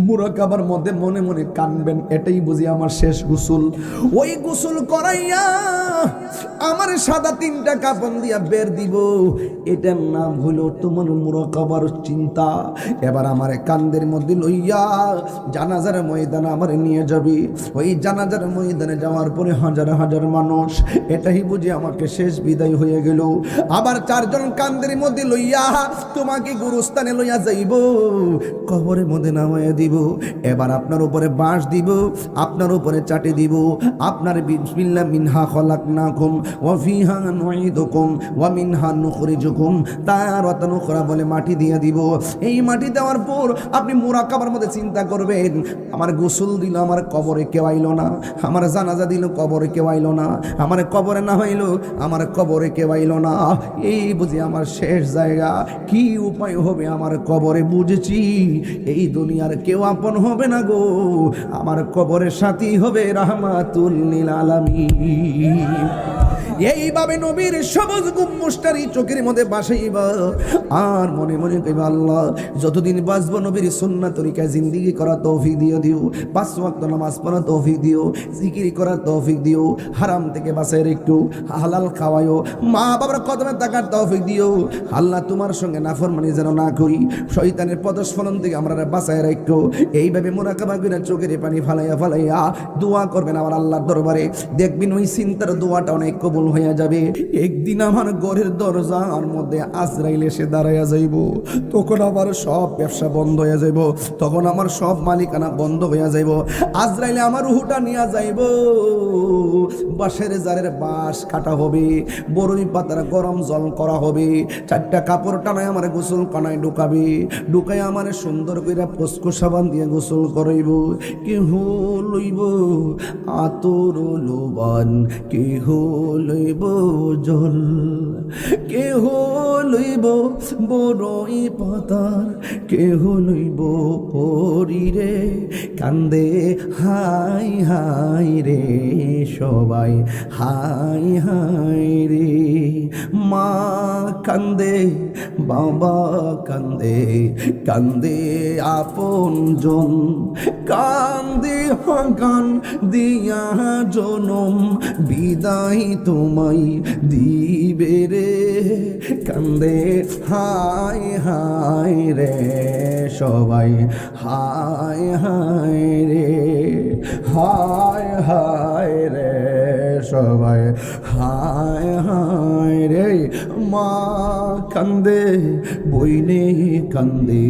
মুরাকাবার মধ্যে মনে মনে কানবেন, এটাই বুঝি আমার শেষ গোসল। ওই গোসল করাইয়া আমার সাদা 3টা কাফন দিয়া বের দিব, এটার নাম হলো তোমার মুরাকাবার চিন্তা। এবার আমার কান্দের মধ্যে লইয়া জানাজার ময়দানে আমার নিয়ে যাবে। ওই জানাজার ময়দানে যাওয়ার পরে হাজার হাজার মানুষ, এটাই বুঝি আমাকে শেষ বিদায় হয়ে গেল। আবার 4জন কান্দের মধ্যে লইয়া তোমাকে গুরুস্থানে লইয়া যাইব, কবরের মধ্যে নামাইয়া দিব। এবার আপনার উপরে বাঁশ দিব, আপনার উপরে চাটে দিব, আপনার বিসমিল্লাহ মিনহা খলাকনাকুম ওয়া ফিহা নুঈদুকুম ওয়া মিনহা নুখরিজুকুম তারাতান উখরা বলে মাটি দিয়ে দিব। এই মাটি দেওয়ার পর আপনি মুরাকাবার মধ্যে চিন্তা করবেন, আমার গোসল দিল আমার কবরে কেউ আইলো না, আমার জানাজা দিল কবরে কেউ আইলো না, আমার কবরে না হইলো আমার কবরে কেউ আইলো না, এই বুঝি আমার শেষ জায়গা। কি উপায় হবে আমার কবরে? বুঝেছি এই দুনিয়ার কেউ আপন হবে না গো, আমার কবরের সাথী হবে রাহমাতুল লিল আলামিন। এইভাবে নবীর সবুজ গুম্মুশটারি চোখের মধ্যে বাসাইবা আর মনে মনে কইবা, আল্লাহ যতদিন বাঁচবো নবীর সুন্নাত তরিকায় জিন্দেগি করার তৌফিক দিও, 5 ওয়াক্ত নামাজ পড়ার তৌফিক দিও, জিকির করার তৌফিক দিও, হারাম থেকে বাঁচায় একটু হালাল খাওয়ায়ও, মা বাবার কদমে থাকার তৌফিক দিও। আল্লাহ তোমার সঙ্গে নাফরমানি যেন না করি, শয়তানের পদস্খলন থেকে আমরা বাঁচায় রাখো। এইভাবে মুরাকাবা করে চোখের পানি ফালাইয়া ফালাইয়া দোয়া করবেন আমার আল্লাহর দরবারে, দেখবেন ওই চিন্তার দোয়াটা অনেক কবুল হয়ে যাবে। একদিন আমার ঘরের দরজার মধ্যে আজরাইল এসে দাঁড়াইয়া যাইব, তখন আমার সব ব্যবসা বন্ধ হয়ে যাইব, তখন আমার সব মালিকানা বন্ধ হয়ে যাইব। আজরাইলে আমার রুহুটা নিয়ে যাইব, বাঁশের জারের বাঁশ কাটা হবে, বরই পাতার গরম জল করা হবে, 4টা কাপড় টানায় আমার গোসল কানায় ঢুকাবে, ঢুকায় আমার সুন্দর করে পস্কো সাবান দিয়ে গোসল করাইব। কেহ লইব আতর লোবান, কেহ লইব জল, কেহ লইব বরই পাতার, কেহ লইব হরিরে কান্দে হাই হাই রে, সবাই হাই হাই রে। মা কান্দে, বাবা কান্দে, কান্দে আপন জন, কান্দে হাকান দিয়া জনম, বিদায় তোমায় দিবে রে, কান্দে হাই হাই রে, সবাই হাই হাই রে, হাই হাই রে, সবাই হাই হাই রে। মা কান্দে, বইনে কান্দে,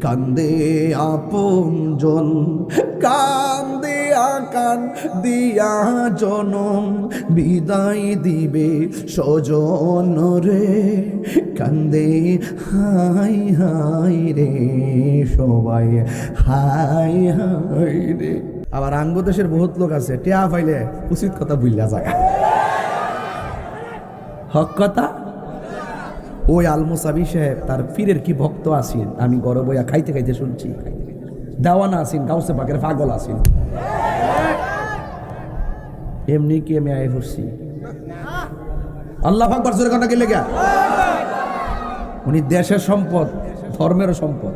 কান্দে আপন জন, কান্দে আকান দিয়া জনম, বিদায় দিবে স্বজন রে, কান্দে হাই হাই রে, সবাই হাই হাই রে। আবার আঙ্গদেশের বহুত লোক আছে, টিয়া পাইলে উচিত কথা ভুলিয়া যায়, হক কথা। ওই আলমুসাবি সাহেব তার পীরের কি ভক্ত আছেন, আমি গড় বইয়া খাইতে খাইতে শুনছি, দেওয়ানা আছেন, গাউসে পাকের পাগল আছেন। এমনি কি আমি আয় করছি, আল্লাহ আকবার জোরে কথা কি লেগে। উনি দেশের সম্পদ, ধর্মের সম্পদ।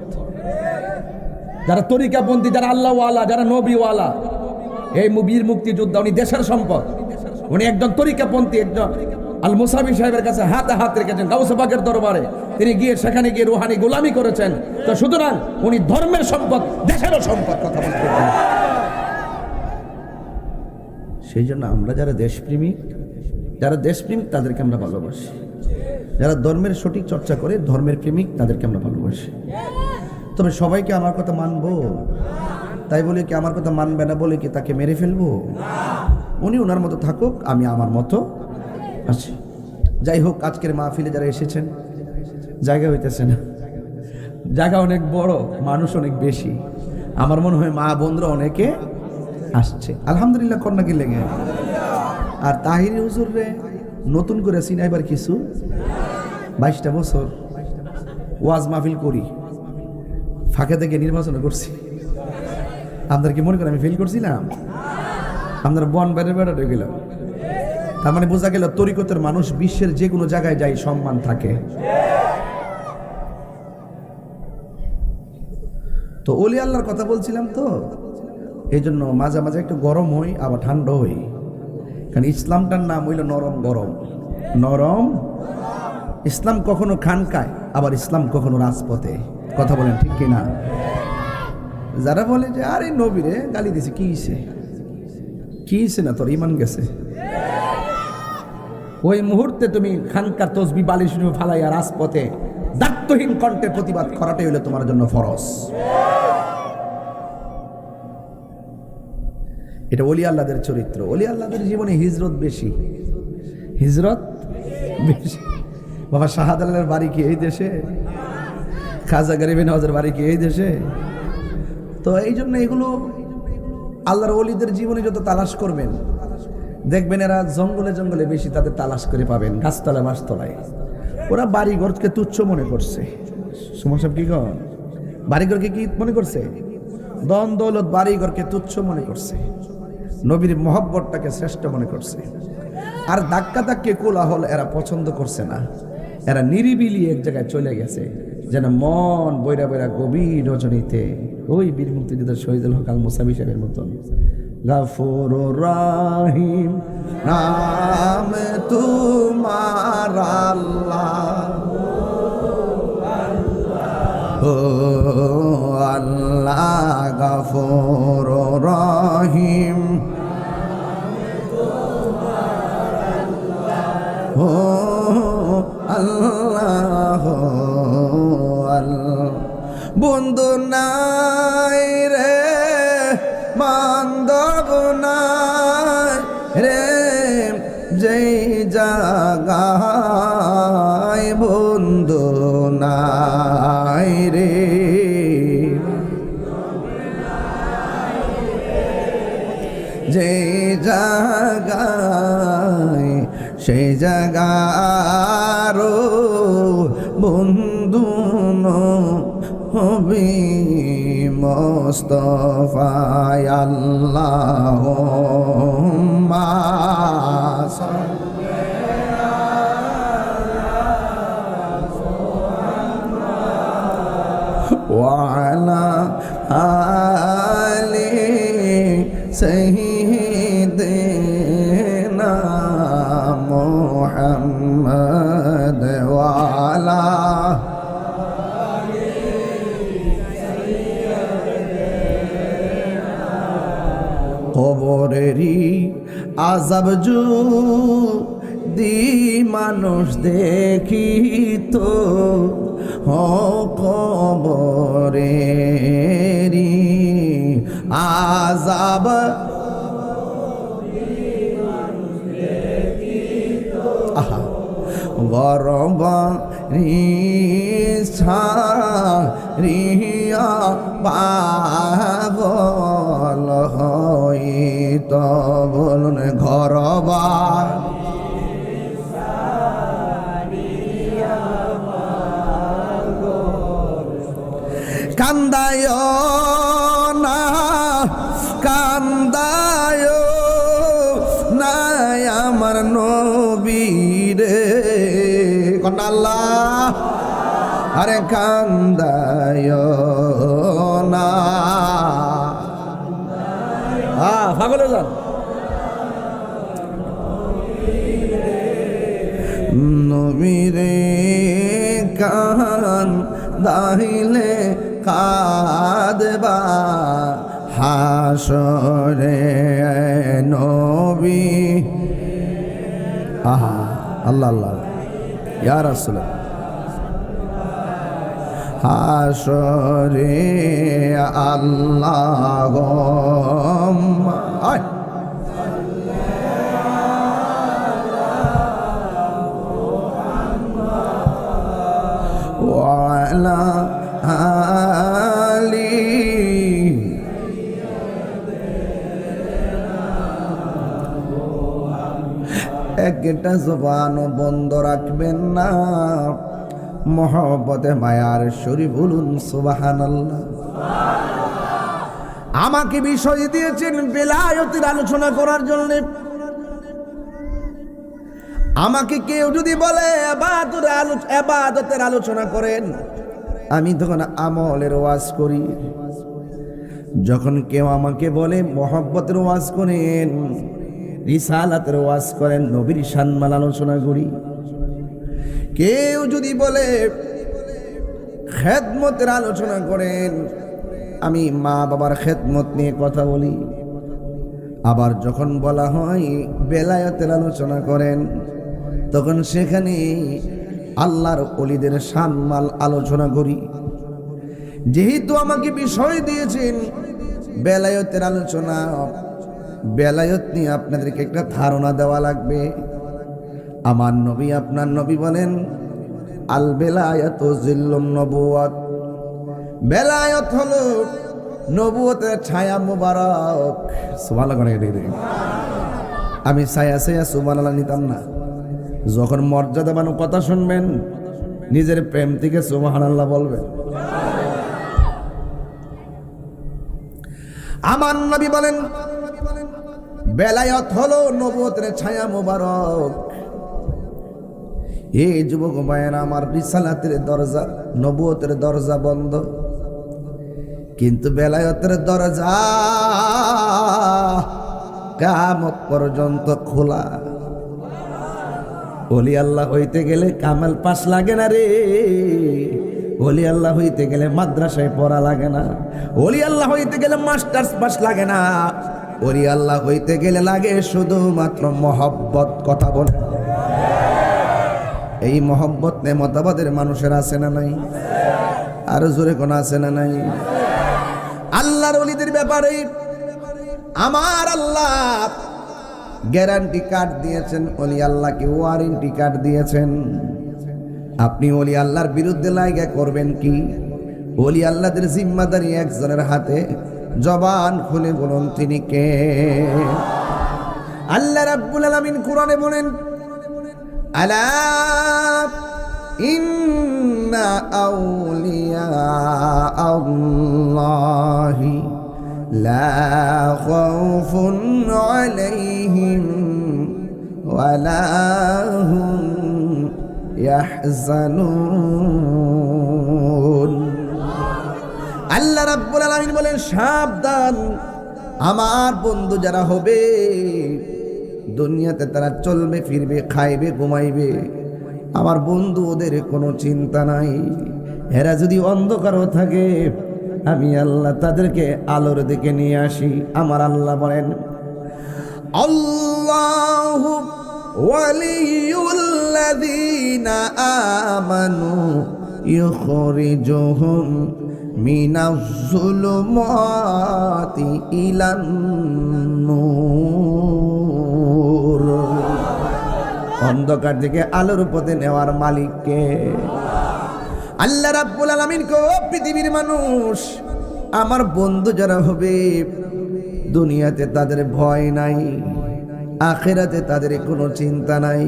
যারা তরিকাপন্থী, যারা আল্লাহওয়ালা, যারা নবীওয়ালা, এই বীর মুক্তিযোদ্ধা, উনি দেশের সম্পদ। উনি একজন তরিকাপন্থী, একজন আল মুসাবি সাহেবের কাছে হাতে হাত রেখেছেন গাউসে পাকের দরবারে, তিনি গিয়ে সেখানে গিয়ে রুহানি গোলামি করেছেন। তো সুতরাং উনি ধর্মের সম্পদ, দেশেরও সম্পদ, কথা বলতে পারেন। সেই জন্য আমরা যারা দেশপ্রেমিক, তাদেরকে আমরা ভালোবাসি, যারা ধর্মের সঠিক চর্চা করে, ধর্মের প্রেমিক, তাদেরকে আমরা ভালোবাসি। তবে সবাইকে আমার কথা মানবো তাই বলে কি আমার কথা মানবে না বলে কি তাকে মেরে ফেলবো? উনি ওনার মতো থাকুক, আমি আমার মতো আছি। যাই হোক, আজকের মাহফিলে যারা এসেছেন, জায়গা হইতেছে না, জায়গা অনেক বড়, মানুষ অনেক বেশি, আমার মনে হয় মা বোনরা অনেকে আসছে, আলহামদুলিল্লাহ কন্যা কি লেগে। আর তাহিরি হুজুর রে নতুন করে চিনাইবার কিছু, 22টা বছর ওয়াজ মাহফিল করি, ফাঁকে থেকে নির্বাচন করছি। আপনার কি মনে করেন আমি ফেল করছিলাম? আপনারা বন বেড়ে বেড়াতে গেলাম, তার মানে বোঝা গেল তরিকতের মানুষ বিশ্বের যে কোনো জায়গায় যাই সম্মান থাকে। তো ওলি আল্লাহর কথা বলছিলাম তো, এই জন্য মাঝে মাঝে একটু গরম হই আবার ঠান্ডা হই, কারণ ইসলামটার নাম হইল নরম গরম। নরম ইসলাম কখনো খানকায়, আবার ইসলাম কখনো রাজপথে। কথা বলেন ঠিক কিনা? যারা বলে যে আরে নবীরে গালি দিছে, কি হইছে না, তোর ইমান গেছে, ওই মুহূর্তে তুমি খানকার তসবি বালিশ ফালাইয়া রাজপথে দায়িত্বহীন কণ্ঠে প্রতিবাদ করাটাই হইলো তোমার জন্য ফরজ। এটা ওলি আল্লাহদের চরিত্র। ওলি আল্লাহদের জীবনে হিজরত বেশি, হিজরত বেশি। বাবা শাহজালালের বাড়ি কি এই দেশে? খাজা গরিব নওয়াজের বাড়ি কি এই দেশে? তো এই জন্য এগুলো আল্লাহর ওলিদের জীবনে যত তালাশ করবেন দেখবেন এরা জঙ্গলে জঙ্গলে বেশি তাদের তালাশ করে পাবেন, গাছতলায় মাছতলায়। ওরা বাড়িঘরকে তুচ্ছ মনে করছে। সুমন সাহেব কি কন? বাড়িঘরকে কি মনে করছে? দন দৌলত বাড়িঘরকে তুচ্ছ মনে করছে, নবীর মহব্বতটাকে শ্রেষ্ঠ মনে করছে। আর ধাক্কা ধাক্কি কোলাহল এরা পছন্দ করছে না। এরা নিরিবিলি এক জায়গায় চলে গেছে, যেন মন বৈরা বৈরা গভীর রজনীতে ওই বীর মুক্তিযোদ্ধা শহীদুল হক আল মুসাবি সাহেবের মতন গফুর রাহিম নাম তোমার আল্লাহ, ও আল্লাহ গফুর রাহিম, ও আল্লাহ বন্ধু নাই রে বান্ধব নাই রে, যেই জাগায় বন্ধু নাই রে, যেই জাগায় সেই জাগারো বন্ধু হবে মুস্তাফা আল্লাহুম্মা ওয়া আলা আলি সাইয়্যিদিনা মুহাম্মদ ওয়া আলা কবরেরই আযাব যদি মানুষ দেখিত, কবরেরই আযাব গরব রিয়া পাগল হইত, বলুন ঘরবা কান্দায় না, কান্দায় না আমার নবীরে, কোন আল্লাহ, আরে কান্দায় না, পাগল যান নবীরে, কান দাহিলে কাঁদবা হাসরে নবী। আহা আল্লাহ আল্লাহ ইয়া রাসূলুল্লাহ, হাসরে আল্লাহুম্মা আয় ওয়া আলা আলি একটা জবান বন্ধ রাখবেন না, মহব্বতে মায়ার শরীফ বলুন সুবহানাল্লাহ। আমাকে বিষয় দিয়েছেন বেলায়েতের আলোচনা করার জন্য। আমাকে কেউ যদি বলে ইবাদতের আলোচনা করেন, আমি তখন আমলের ওয়াজ করি। যখন কেউ আমাকে বলে মহব্বতের ওয়াজ করেন, রিসালাতের ওয়াজ করেন, নবীর সম্মান আলোচনা করি, কেউ যদি বলে খেদমতের আলোচনা করেন, আমি মা বাবার খেদমত নিয়ে কথা বলি। আবার যখন বলা হয় বেলায়েতের আলোচনা করেন, তখন সেখানে আল্লাহর ওলিদের সম্মান আলোচনা করি। যেহেতু আমাকে বিষয় দিয়েছেন বেলায়েতের আলোচনা, বেলায়েত নিয়ে আপনাদেরকে একটা ধারণা দেওয়া লাগবে। আমার নবী, আপনার নবী বলেন আল বেলায়াতু জিল্লুন নবুওয়াত, বেলায়েত হলো নবুয়তের ছায়া মুবারক। সুবহানাল্লাহ। আমি ছায়া ছায়া সুবহানাল্লাহ নিতাম না। যখন মর্যাদাবান কথা শুনবেন নিজের প্রেম থেকে সুবহানাল্লাহ বলবেন। আমার নবী বলেন বেলায়েত হলো নবুয়তের ছায়া মুবারক। এই যুবক ভাইয়েরা আমার, রিসালাতের দরজা, নবুয়তের দরজা বন্ধ, কিন্তু বেলায়েতের দরজা কিয়ামত পর্যন্ত খোলা। ওলি আল্লাহ হইতে গেলে কামাল পাস লাগে না রে। ওলি আল্লাহ হইতে গেলে মাদ্রাসায় পড়া লাগে না। ওলি আল্লাহ হইতে গেলে মাস্টার্স পাস লাগে না। ওলি আল্লাহ হইতে গেলে লাগে শুধুমাত্র মহব্বত। কথা বলে এই মহব্বত নেমতাবাদের মানুষের আছে না নাই? আরো জোরে কোন আছে না নাই? আল্লাহর ওলিদের ব্যাপারে আমার আল্লাহ গ্যারান্টি কার্ড দিয়েছেন, ওলি আল্লাহকে ওয়ারেন্টি কার্ড দিয়েছেন। আপনি ওলি আল্লাহর বিরুদ্ধে লাইগা করবেন কি? ওলি আল্লাহদের জিম্মাদারি একজনের হাতে। জবান খুলে বলুন তিনি কে? আল্লাহ রাব্বুল আলামিন কোরআনে বলেন আলা ইন্না আউলিয়া আল্লাহি লা খাউফুন আলাইহিম ওয়ালা হুম ইয়াহজানুন। আল্লাহ রাব্বুল আলামিন বলেন সাবধান, আমার বন্ধু যারা হবে দুনিয়াতে তারা চলবে ফিরবে, খাইবে, ঘুমাইবে। আমার বন্ধু, ওদের কোনো চিন্তা নাই। এরা যদি অন্ধকারও থাকে আমি আল্লাহ তাদেরকে আলোর দিকে নিয়ে আসি। আমার আল্লাহ বলেন আল্লাহু ওয়ালিয়ুল্লাযীনা আমানু ইউখরিজুহুম মিনাজ-যুলুমাতি ইলান-নূর। অন্ধকার থেকে আলোর পথে নেওয়ার মালিককে আল্লাহ রাব্বুল আলামিন কো পৃথিবীর মানুষ, আমার বন্ধু যারা হবে দুনিয়াতে তাদের ভয় নাই, আখিরাতে তাদের কোনো চিন্তা নাই।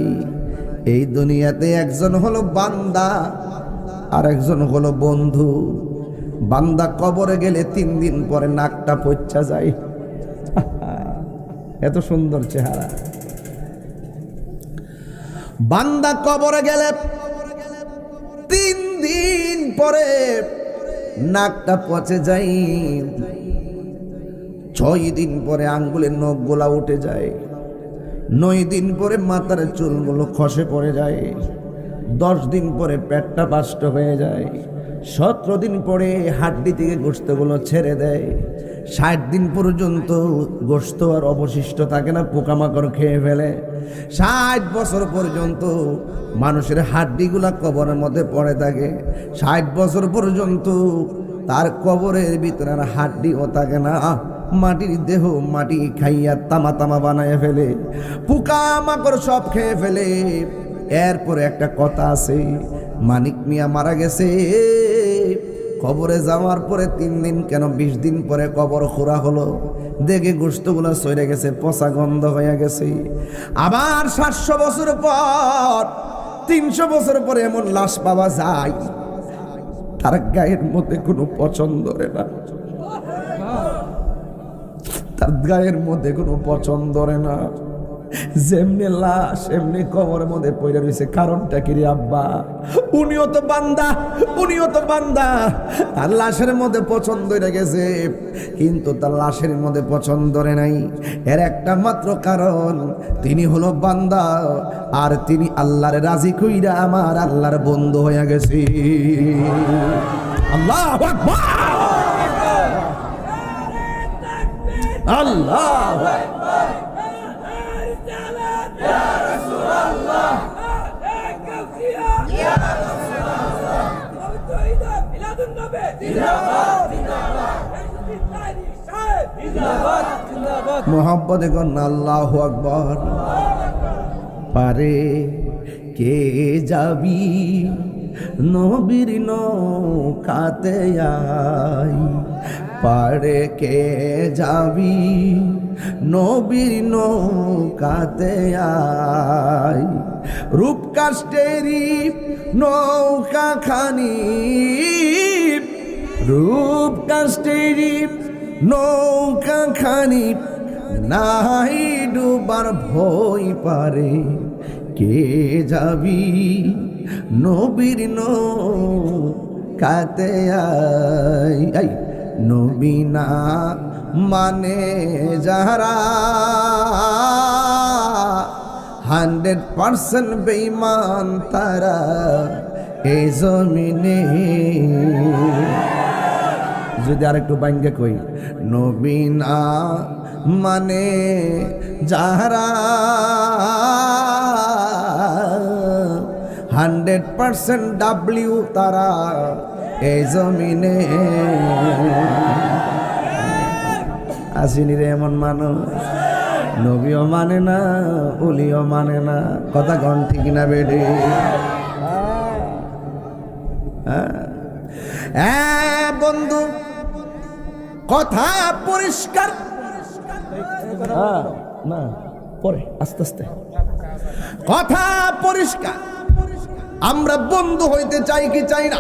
এই দুনিয়াতে একজন হলো বান্দা আর একজন হলো বন্ধু। বান্দা কবরে গেলে 3 দিন পরে নাকটা পচা যায়। এত সুন্দর চেহারা। বান্দা কবরে গেলে 3 দিন পরে নাকটা পচে যায়। 6 দিন পরে আঙ্গুলের নখগুলা উঠে যায়। 9 দিন পরে মাথার চুলগুলো খসে পড়ে যায়। 10 দিন পরে পেটটা বাষ্ট হয়ে যায়। 17 দিন পরে হাড্ডি থেকে গোশতগুলো ছেড়ে দেয়। 60 দিন পর্যন্ত গোশত আর অবশিষ্ট থাকে না, পোকামাকড় খেয়ে ফেলে। 60 বছর পর্যন্ত মানুষের হাড্ডিগুলা কবরের মধ্যে পড়ে থাকে। 60 বছর পর্যন্ত তার কবরের ভিতরে আর হাড্ডিও থাকে না। মাটির দেহ মাটি খাইয়া তামা তামা বানায় ফেলে, পোকামাকড় সব খেয়ে ফেলে। এরপরে একটা কথা আছে, মানিক মিয়া মারা গেছে, কবরে যাওয়ার পরে 3 দিন কেন 20 দিন পরে কবর খোঁড়া হলো, দেখে গোশতগুলো সরে গেছে, পচা গন্ধ হয়ে গেছে। আবার 700 বছর পর 300 বছর পরে এমন লাশ পাওয়া যায় তার গায়ের মধ্যে কোনো পছন্দ ধরে না, তার গায়ের মধ্যে কোনো পছন্দ ধরে না। যেমনি লাশ এমনি কবরের মধ্যে পড়ে রয়েছে। কারণটা কি রে আব্বা? উনিও তো বান্দা, উনিও তো বান্দা। তার লাশের মধ্যে পছন্দ হয়ে গেছে, কিন্তু তার লাশের মধ্যে পছন্দ ধরে নাই। এর একটা মাত্র কারণ, তিনি হলো বান্দা, আর তিনি আল্লাহর রাজি কইরা আমার আল্লাহর বন্ধু হয়ে গেছে। আল্লাহু আকবার, আল্লাহু আকবার। মোহাম্মদ গণ আল্লাহু আকবার। পারে কে যাবি নবীর নৌকাতে আই, পারে কে যাবি নবীর নৌকাতে আই, রূপকাষ্টেরি নৌকা খানি, রূপকাষ্টেরি নৌকা খানি, নাই ডুবার ভয় পারে কে যাবি নবীর নৌকাতে আই, নবী না মানে যারা 100% বেঈমান তারা এই জমিনে। যদি আরেকটু বাইঙ্গে কই, নবী না মানে যারা 100% ডাব্লিউ তারা এই জমিনে। আসিনি রে এমন মানুষ, নবীও মানে না, ওলিও মানে না। কথা কন ঠিক না বেডে? বন্ধু, কথা পরিষ্কার না, পরে আস্তে আস্তে কথা পরিষ্কার। আমরা বন্ধু হইতে চাই কি চাই না?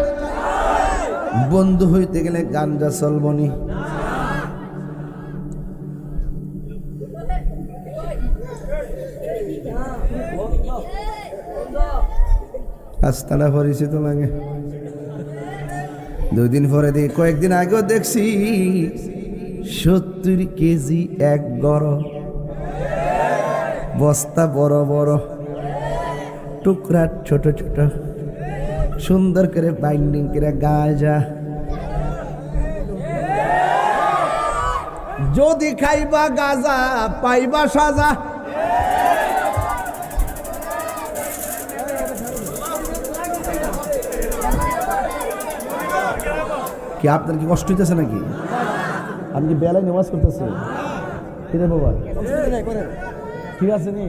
বন্ধু হইতে গেলে গাঞ্জা চলবনি, রাস্তাটা পরিচিত লাগে। 2 দিন পরে দেখি, কয়েকদিন আগেও দেখছি 70 কেজি এক গড়, বস্তা বড় বড়, টুকরা ছোট ছোট, সুন্দর করে বাইন্ডিং করে গাঁজা। যদি খাইবা গাঁজা পাইবা সাজা। কি আপনার কি কষ্ট হইতেছে নাকি? আমি কি বেলায় নামাজ করতেছি? ঠিক আছে বাবা, ঠিক আছে নি?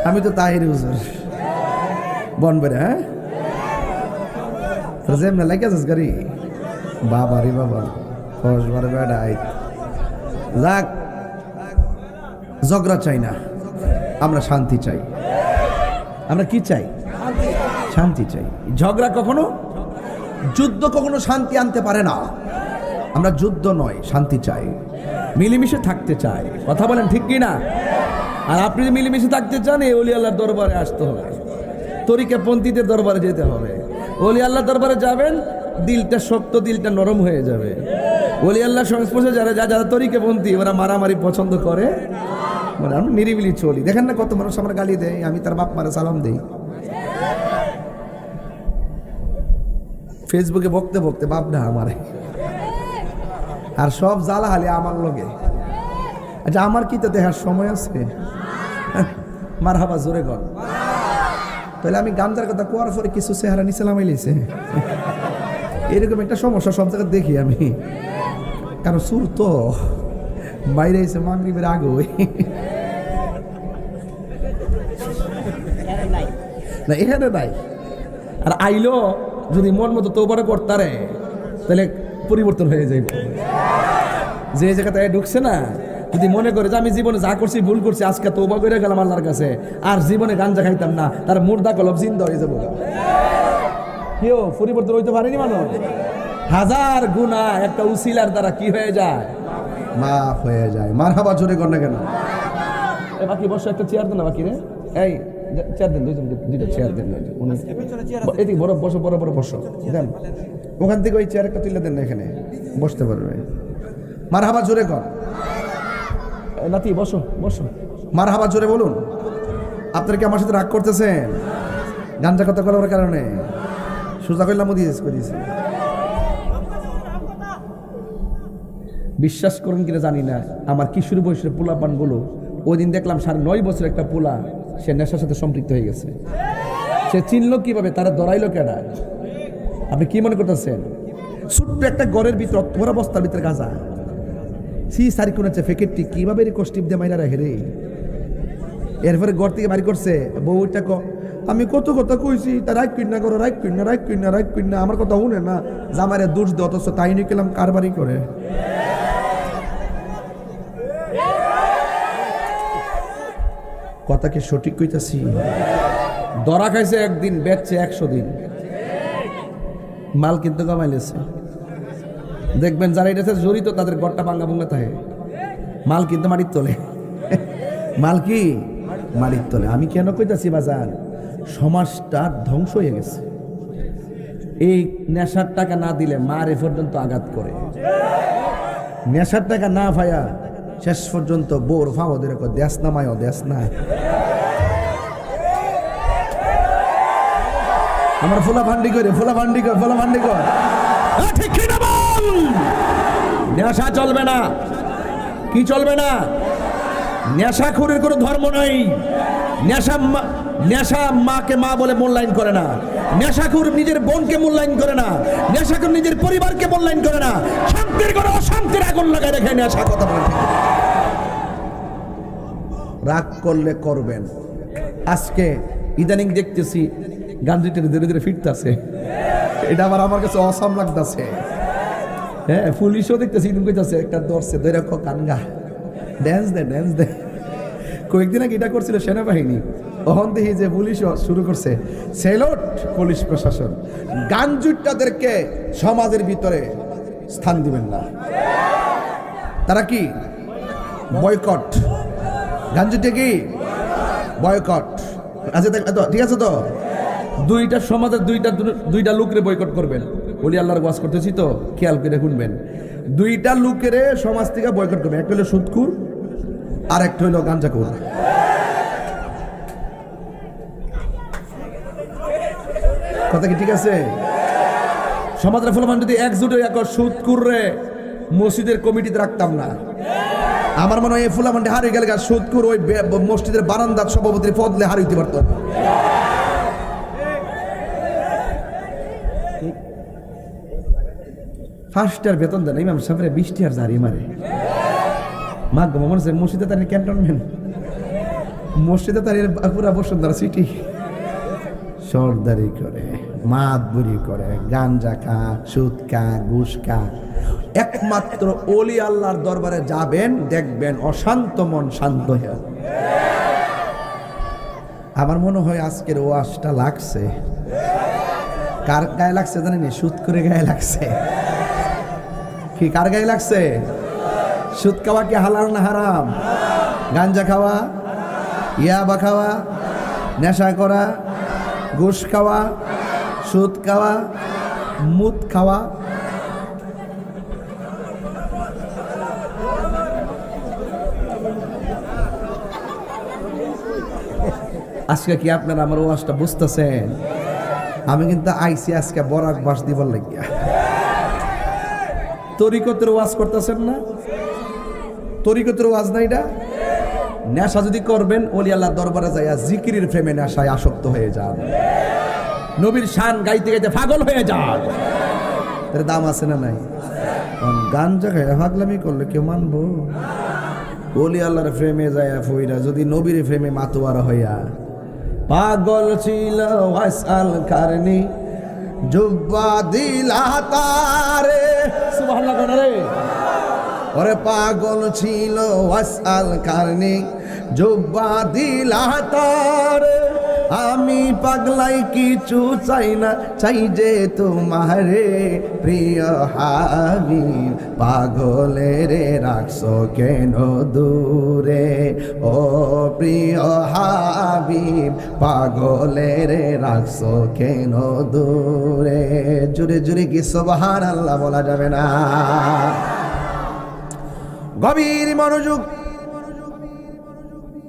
আমি তো তাহির হুজুর বনবেরে। হ্যাঁ, যেমন লাগে গাড়ি বাবা রে বাবা, 10 বার বেড়াই। যাক, ঝগড়া চাই না, আমরা শান্তি চাই। আমরা কি চাই? শান্তি চাই। ঝগড়া কখনো, যুদ্ধ কখনো শান্তি আনতে পারে না। আমরা যুদ্ধ নয়, শান্তি চাই, মিলেমিশে থাকতে চাই। কথা বলেন ঠিক কি না? আর আপনি যদি মিলেমিশে থাকতে চান, এই ওলি আল্লাহর দরবারে আসতে হবে, তরিকাপন্থীদের দরবারে যেতে হবে। ওলি আল্লাহর দরবারে যাবেন, দিলটা শক্ত, দিলটা নরম হয়ে যাবে। ওলি আল্লাহর সংস্পর্শে যারা তরিকাপন্থী, ওরা মারামারি পছন্দ করে। মানে আমরা নিরিবিলি চলি। দেখেন না কত মানুষ আমার গালি দেয়, আমি তার বাপ মারে সালাম দেই। ফেসবুকে বকতে বকতে বাপ না আমারে, আর সব জ্বালা হালি আমার লগে। আচ্ছা, আমার কি তো দেখার সময় আছে? মারহাবা, জোরে কর। তাহলে আমি গামজার কথা কোয়ার পরে কিছু চেহারা নিচে লামাইলিছে, এরকম একটা সমস্যা সব জায়গায় দেখি আমি। কারণ সুর তো বাইরে এসে মাগরিবের আগে না, এখানে নাই। আর আইলো যদি মন মতো তওবা করতারে, তাহলে পরিবর্তন হয়ে যাইব। যে জায়গাতে ঢুকছে না, যদি মনে করে যে আমি জীবনে যা করছি ভুল করছি, আজকে তওবা করে গেলাম আল্লাহর কাছে, আর জীবনে গাঞ্জা খাইতাম না, তার মুর্দা কলব জিন্দা হয়ে যাবো। কেউ পরিবর্তন হইতে পারেনি মানুষ। হাজার গুনাহ একটা উসিলার দ্বারা কি হয়ে যায়? মাফ হয়ে যায়। মারহাবা, জোরে কর না কেন? বাকি বসে একটা চেয়ার দে না বাকি রে। এই চেয়ার দেন, দুইটা চেয়ার দেন, এদিকে বড় বসো, বড় বসো দেন, ওখান থেকে ওই চেয়ার একটা তুলে দেন, এখানে বসতে পারবে। মারহাবা জোরে কর, নাতি বসো বসো, মারহাবা জোরে বলুন। আপনারা কি আমার সাথে রাগ করতেছেন গাঞ্জা কথা বলার কারণে? সোজা করলাম দিয়েছে। বিশ্বাস করেন কিনা জানি না, আমার কিশোর বয়সের পোলা পানগুলো ওই দিন দেখলাম 9.5 বছর একটা পোলা, সে নেশার সাথে সম্পৃক্ত হয়ে গেছে। সে চিনল কিভাবে? তারা ধরাইলো কেডা? আপনি কি মনে করতেছেন? ছোট্ট একটা ঘরের ভিতর অথরা বস্তার ভিতরে গাঁজা, সারি কোন ফেকেটটি কিভাবে কষ্টিপ দিয়ে মাইরা রাখে রে। এরপরে ঘর থেকে বাড়ি করছে, বউটা আমি কত কথা কইছি, তা রাগ কিনা করো, রাগ কিনা আমার কথা শুনে না, জামারে দোষ দে, অথচ তাই নিয়ে গেলাম কারবারি করে। কথা কি সঠিক কইতাছি? ধরা খাইছে একদিন, বেচছে 100 দিন, মাল কিন্তু কমাইলেছে। দেখবেন যারা এটাতে জড়িত তাদের ঘরটা ভাঙ্গা ভাঙ্গা থাকে, মাল কিন্তু মাটির তোলে, মাল কি মাটির তোলে। আমি কেন কইতাছি বাজান, সমাজটা ধ্বংস হয়ে গেছে। এই নেশার টাকা না দিলে মারে পর্যন্ত আঘাত করে, নেশার টাকা না ভাইয়া শেষ পর্যন্ত বোর ফাও ধরে দেশ নামায়, দেশ না। আমার ফোলা ভান্ডি করে ঠিক না বল। নেশা চলবে না, কি চলবে না? নেশাখোরের কোনো ধর্ম নাই। নেশা মাকে মা বলে মূল্যায়ন করে না, নেশাখোর নিজের বোনকে মূল্যায়ন করে না, নেশাখোর নিজের পরিবারকে মূল্যায়ন করে না, শান্তির করে অশান্তির আগুন লাগায় রেখে নেশা। কথা বলে রাগ করলে করবেন। আজকে ইদানিং দেখতেছি গাঞ্জিটা ধীরে ধীরে ফিরতেছে, এটা আমার কাছে অসাম লাগতেছে। হ্যাঁ, পুলিশও দেখতেছি ইদিন কইতাছে, একটা ধরছে ধরে কানগা ড্যান্স দে। কয়েকদিন আগে এটা করছিল সেনাবাহিনী, তখন দেখি যে পুলিশও শুরু করছে। সেলট পুলিশ প্রশাসন, গাঞ্জুটাদেরকে সমাজের ভিতরে স্থান দিবেন না। তারা কি বয়কট, গাঞ্জুটা কি বয়কট। আচ্ছা ঠিক আছে তো, দুইটা সমাজের দুইটা লোকরে বয়কট করবেন। বলি আল্লাহর ওয়াজ করতেছি তো, খেয়াল করে শুনবেন। দুইটা লোকের সমাজ থেকে বয়কট করবেন, একটা হলো সুদকুর আর একটা হলো গাঞ্জাকুর। কথা কি ঠিক আছে? সমাজের ফলমান যদি একজুট হয়ে সুদকুর রে মসজিদের কমিটিতে রাখতাম না, আমার মনে হয় এই ফুলামান্ডি হারিয়ে গেলে সুদকুর ওই মসজিদের বারান্দার সভাপতির পদলে হারিয়ে পারত। ফার্স্টার বেতন দেন ইমাম সাহেবের 20 টাকার জারি মারে। মা গো মনে হচ্ছে মসজিদে তার ক্যান্টনমেন্ট, মসজিদে তার পুরা বসুন্ধরা সিটি। সর্দারি করে, মাতবুরি করে, গাঞ্জা খা, সুদ খা, ঘুষ খা। একমাত্র ওলি আল্লাহর দরবারে যাবেন, দেখবেন অশান্ত মন শান্ত হয়ে। আমার মনে হয় আজকের ওয়াজটা লাগছে, কার গায়ে লাগছে জানেন? সুদ করে গায়ে লাগছে। কি কার গায়ে লাগছে? সুদ খাওয়া কি হালাল না হারাম? গাঞ্জা খাওয়া, ইয়াবা খাওয়া, নেশা করা, ঘুষ খাওয়া, সুদ খাওয়া, মুদ খাওয়া। আজকে কি আপনারা আমার ওয়াজটা বুঝতেছেন? আমি কিন্তু আইসি আজকে বরাক বাস দিবার লাগিয়া। তরিকতের ওয়াজ করতেছেন না? তরিকতের ওয়াজ না এটা? নেশা যদি করবেন, ওলি আল্লাহর দরবারে যাইয়া জিকিরের প্রেমে নেশায় আসক্ত হয়ে যান, নবীর শান গাইতে গাইতে পাগল হয়ে যান। এর দাম আছে না নাই? গাঞ্জা খাইয়া পাগলামি করলে কেউ মানবো? ওলি আল্লাহর প্রেমে যাইয়া ফইরা যদি নবীর প্রেমে মাতোয়ারা হইয়া। পাগল ছিল ওয়াসাল কারনি, জুব্বা দিলা তারে। সুবহানাল্লাহ কোন রে? ওরে পাগল ছিল ওয়াসাল কারনি, জুব্বা দিলা তারে। আমি পাগলাই কিছু চাই না, চাই যে তোমারে প্রিয় হাবিব। পাগলের রাখছো কেন দূরে ও প্রিয় হাবিব, পাগলের রাখছো কেন দূরে। জুড়ে জুড়ে কি সুবহানাল্লাহ বলা যাবে না? গভীর মনোযোগ।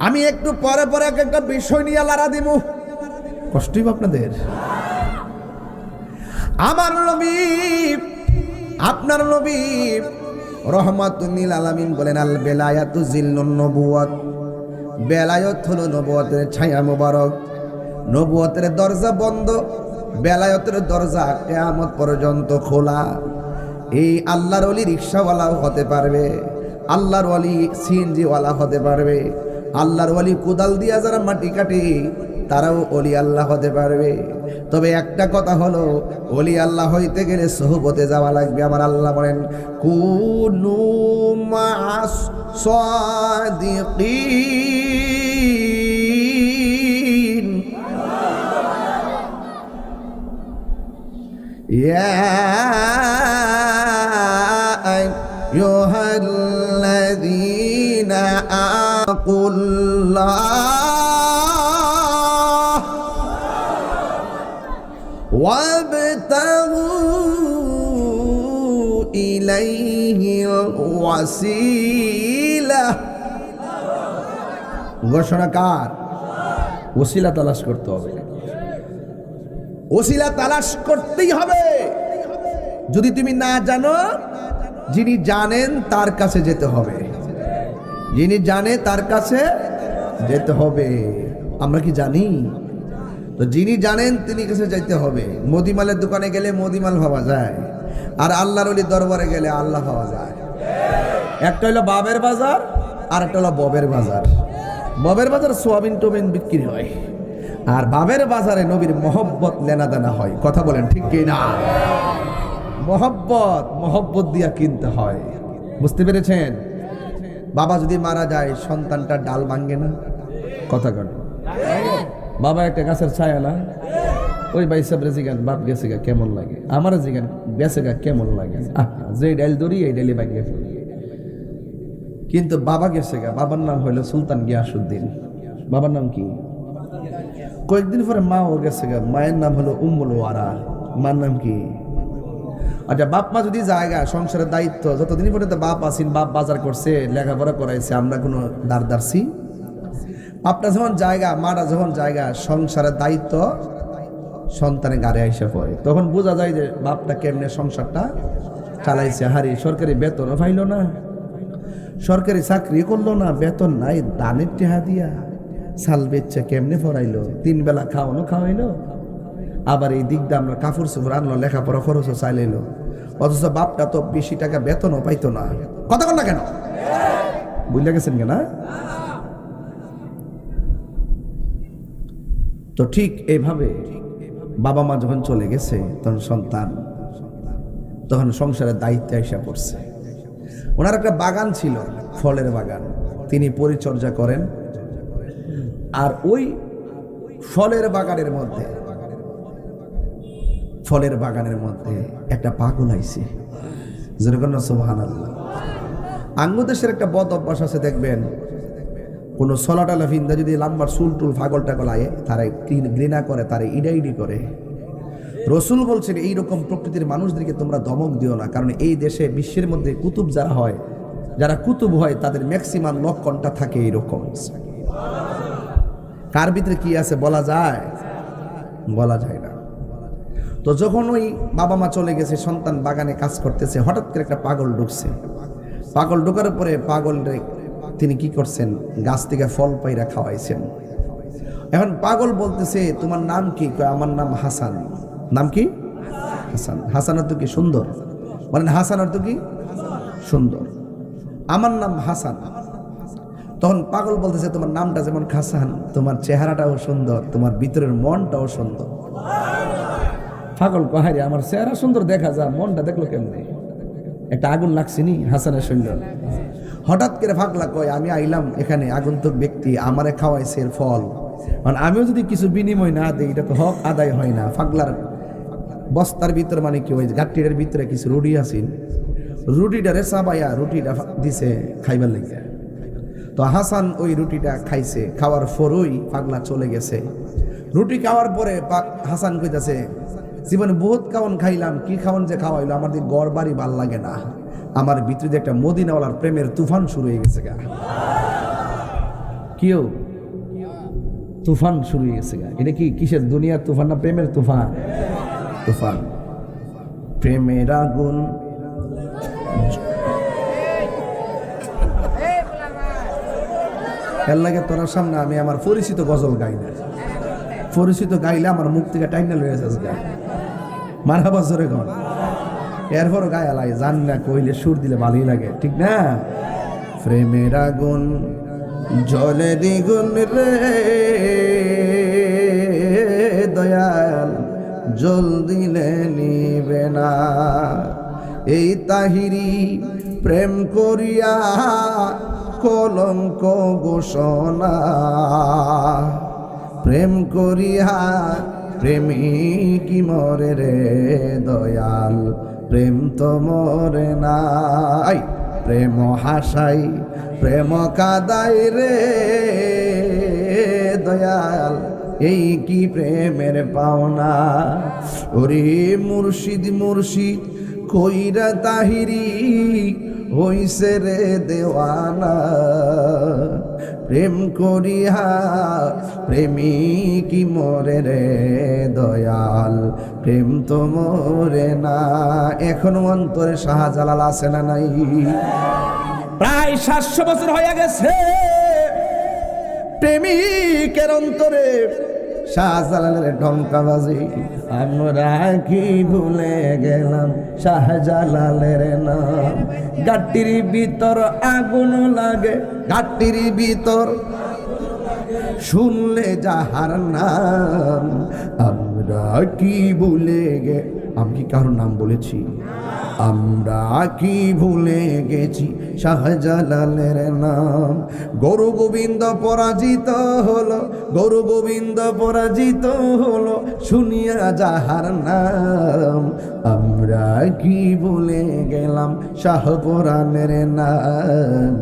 আমি একটু পরে পরে একটা বিষয় নিয়ে লড়া দিব, কষ্টই আপনাদের। আমার নবী, আপনার নবী রহমাতুল আলামিন বলেন, আল বেলায়াতু জিল্লুন নবুওয়াত। বেলায়েত হলো নবুয়তের ছায়া মোবারক। নবুয়তের দরজা বন্ধ, বেলায়েতের দরজা কিয়ামত পর্যন্ত খোলা। এই আল্লাহর ওলি রিকশাওয়ালাও হতে পারবে, আল্লাহর ওলি সিএনজি ওয়ালা হতে পারবে, আল্লাহর ওলি কোদাল দিয়া যারা মাটি কাটে তারাও ওলি আল্লাহ হতে পারবে। তবে একটা কথা হলো, ওলি আল্লাহ হইতে গেলে সোহবতে যাওয়া লাগবে। আমার আল্লাহ বলেন, কুনু মা'আস সাদিকিন। ইয়া আইয়ুহাল্লাযীনা আকুল্লাহ ওয়াবতাগু ইলাইহিল ওয়াসিলা। ঘোষণাকার ওসিলা তালাশ করতে হবে, ওসিলা তালাশ করতেই হবে। যদি তুমি না জানো, যিনি জানেন তার কাছে যেতে হবে, যিনি জানে তার কাছে যেতে হবে। আমরা কি জানি? তো যিনি জানেন তিনি কাছে যাইতে হবে। মুদিমালের দোকানে গেলে মুদিমাল পাওয়া যায়, আর আল্লাহর ওলি দরবারে গেলে আল্লাহ পাওয়া যায়। একটা হলো বাবের বাজার, আর একটা হলো ববের বাজার। ববের বাজার সোয়াবিন টোবিন বিক্রি হয়, আর বাবের বাজারে নবীর মহব্বত লেনাদেনা হয়। কথা বলেন ঠিক কি না? মহব্বত দিয়া কিনতে হয়। বুঝতে পেরেছেন? বাবা যদি মারা যায়, সন্তানটা ডাল ভাঙ্গে না? কথা কন। বাবা একটা গাছের ছায়া না? ওই ভাই সাহেব জিগান, বাপ গেছে গা কেমন লাগে? আমার জিগান গেছে গা কেমন লাগে? যে ডাল ধরি এই ডালি ভাঙ্গে ফেলি। কিন্তু বাবা গেছে গা, বাবার নাম হইল সুলতান গিয়াসউদ্দিন। বাবার নাম কি? কয়েকদিন পরে মাও গেছে গা, মায়ের নাম হলো উম্মুল ওয়ারা। মার নাম কি? আচ্ছা, বাপ মা যদি জায়গা সংসারের দায়িত্ব, যতদিন পর্যন্ত বাপ আসিন, বাপ বাজার করছে, লেখাপড়া করাইছে, আমরা কোনো দাঁড়ছি? আপনার যখন জায়গা, মারা যখন জায়গা, সংসারের দায়িত্ব সন্তানের গাড়ি আইসা পড়ে, তখন বোঝা যায় যে বাপটা কেমনে সংসারটা চালাইছে। হারি সরকারি বেতনও পাইল না, সরকারি চাকরি করলো না, বেতন নাই, দানের টেহা দিয়া সাল বেচছে কেমনে পড়াইলো, 3 বেলা খাওয়ানো খাওয়াইলো, আবার এই দিক দিয়ে আমরা কাপড় চোপড় আনলো, লেখাপড়া খরচও চাইলাইলো। অথচ বাপটা তো বেশি টাকা বেতনও পাইতো না। কথা বল না কেন? বুঝলে গেছেন কেনা? তো ঠিক এইভাবে বাবা মা যখন চলে গেছে, তখন সন্তান তখন সংসারের দায়িত্বে আইসা পড়ছে। ওনার একটা বাগান ছিল, ফলের বাগান, তিনি পরিচর্যা করেন। আর ওই ফলের বাগানের মধ্যে একটা পাগল আইছে। যেরকম সুবহানাল্লাহ। আঙ্গুদেশের একটা বদ অভ্যাস আছে, দেখবেন কোন সলাটালা ফিন্দা যদি লাম্বার চুল টুল পাগল টাগল আয়ে, তারা ঘৃণা করে, তারা ইডাইডি করে। রসুল বলছেন, এইরকম প্রকৃতির মানুষদেরকে তোমরা ধমক দিও না, কারণ এই দেশে বিশ্বের মধ্যে কুতুব যারা হয়, যারা কুতুব হয়, তাদের ম্যাক্সিমাম লক্ষণটা থাকে এইরকম। কার ভিতরে কি আছে বলা যায়? বলা যায় না। তো যখন ওই বাবা মা চলে গেছে, সন্তান বাগানে কাজ করতেছে, হঠাৎ করে একটা পাগল ঢুকছে। পাগল ঢোকার পরে পাগল তিনি কি করছেন, গাছ থেকে ফল পাইরা খাওয়াইছেন। এখন পাগল বলতেছে, তোমার নাম কি? আমার নাম হাসান। নাম কি? হাসান। হাসান অর্থ কি? সুন্দর। বলেন হাসান অর্থ কি? সুন্দর। আমার নাম হাসান। তখন পাগল বলতেছে, তোমার নামটা যেমন হাসান, তোমার চেহারাটাও সুন্দর, তোমার ভিতরের মনটাও সুন্দর। পাগল কহারি, আমার চেহারা সুন্দর দেখা যায়, মনটা দেখলো কেমনে? একটা আগুন লাগছিনি হাসানের সুন্দর। হঠাৎ করে পাগলা কয়, আমি আইলাম এখানে আগন্তুক ব্যক্তি, আমারে খাওয়াইছে ফল, মানে আমিও যদি কিছু বিনিময় না দিই এটা তো হক আদায় হয় না। পাগলার বস্তার ভিতরে মানে কি ওই গাট্টিটার ভিতরে কিছু রুটি আছিল, রুটিটা রেসা বাইয়া রুটিটা দিছে খাইবার লেগে। তো হাসান ওই রুটিটা খাইছে, খাওয়ার পরই পাগলা চলে গেছে। রুটি খাওয়ার পরে হাসান কইতাছে, জীবনে বহুত খাওয়ান খাইলাম, কি খাওয়ান যে খাওয়াইলো, আমার দিকে গড় বাড়ি ভাল লাগে না, আমার ভিতরে যে একটা মদিনাওয়ালার প্রেমের তুফান শুরু হয়ে গেছে গা। কিও তুফান শুরু হয়ে গেছে গা। এটা কি কিসের দুনিয়ার তুফান না প্রেমের তুফান? তুফান, প্রেমের আগুন। এর লাগে তোর সামনে আমি আমার পরিচিত গজল গাই না, পরিচিত গাইলে আমার মুখ থেকে টাইনা লয়ে যাচ্ছে গা। মারহাবা জোরে কর, এরপরও গায়ে লাগে, জান না কইলে সুর দিলে ভালোই লাগে, ঠিক না? প্রেমের আগুন জলে দ্বিগুণ রে দয়াল, জল দিলে নিবে না। এই তাহিরি প্রেম করিয়া কলঙ্ক ঘোষণা, প্রেম করিয়া প্রেমিকি মরে রে দয়াল, প্রেম তো মরে নাই। প্রেম হাসাই প্রেম কাদাই রে দয়াল, এই কি প্রেমের পাওনা। ওরে মুর্শিদ মুর্শিদ কইরা তাহিরি হইছে রে দেওয়ানা, প্রেম করিয়া প্রেমিকি মরে রে দয়াল, প্রেম তো মরে না। এখনো অন্তরে শাহজালাল আছে না নাই? প্রায় 700 বছর হয়ে গেছে প্রেমিকের অন্তরে শাহজালালের ঢঙ্কাবাজি। আমরা কি ভুলে গেলাম শাহজালালের নাম। গাট্টির ভিতর আগুন লাগে, গাট্টির ভিতর শুনলে যাহার নাম। আমরা কি ভুলে গে, আমি কি কারোর নাম বলেছি? আমরা কি ভুলে গেছি শাহজালালের নাম। গরু গোবিন্দ পরাজিত হলো, গরু গোবিন্দ পরাজিত হলো শুনিয়া যাহার নাম। আমরা কি ভুলে গেলাম শাহপুরাণের নাম।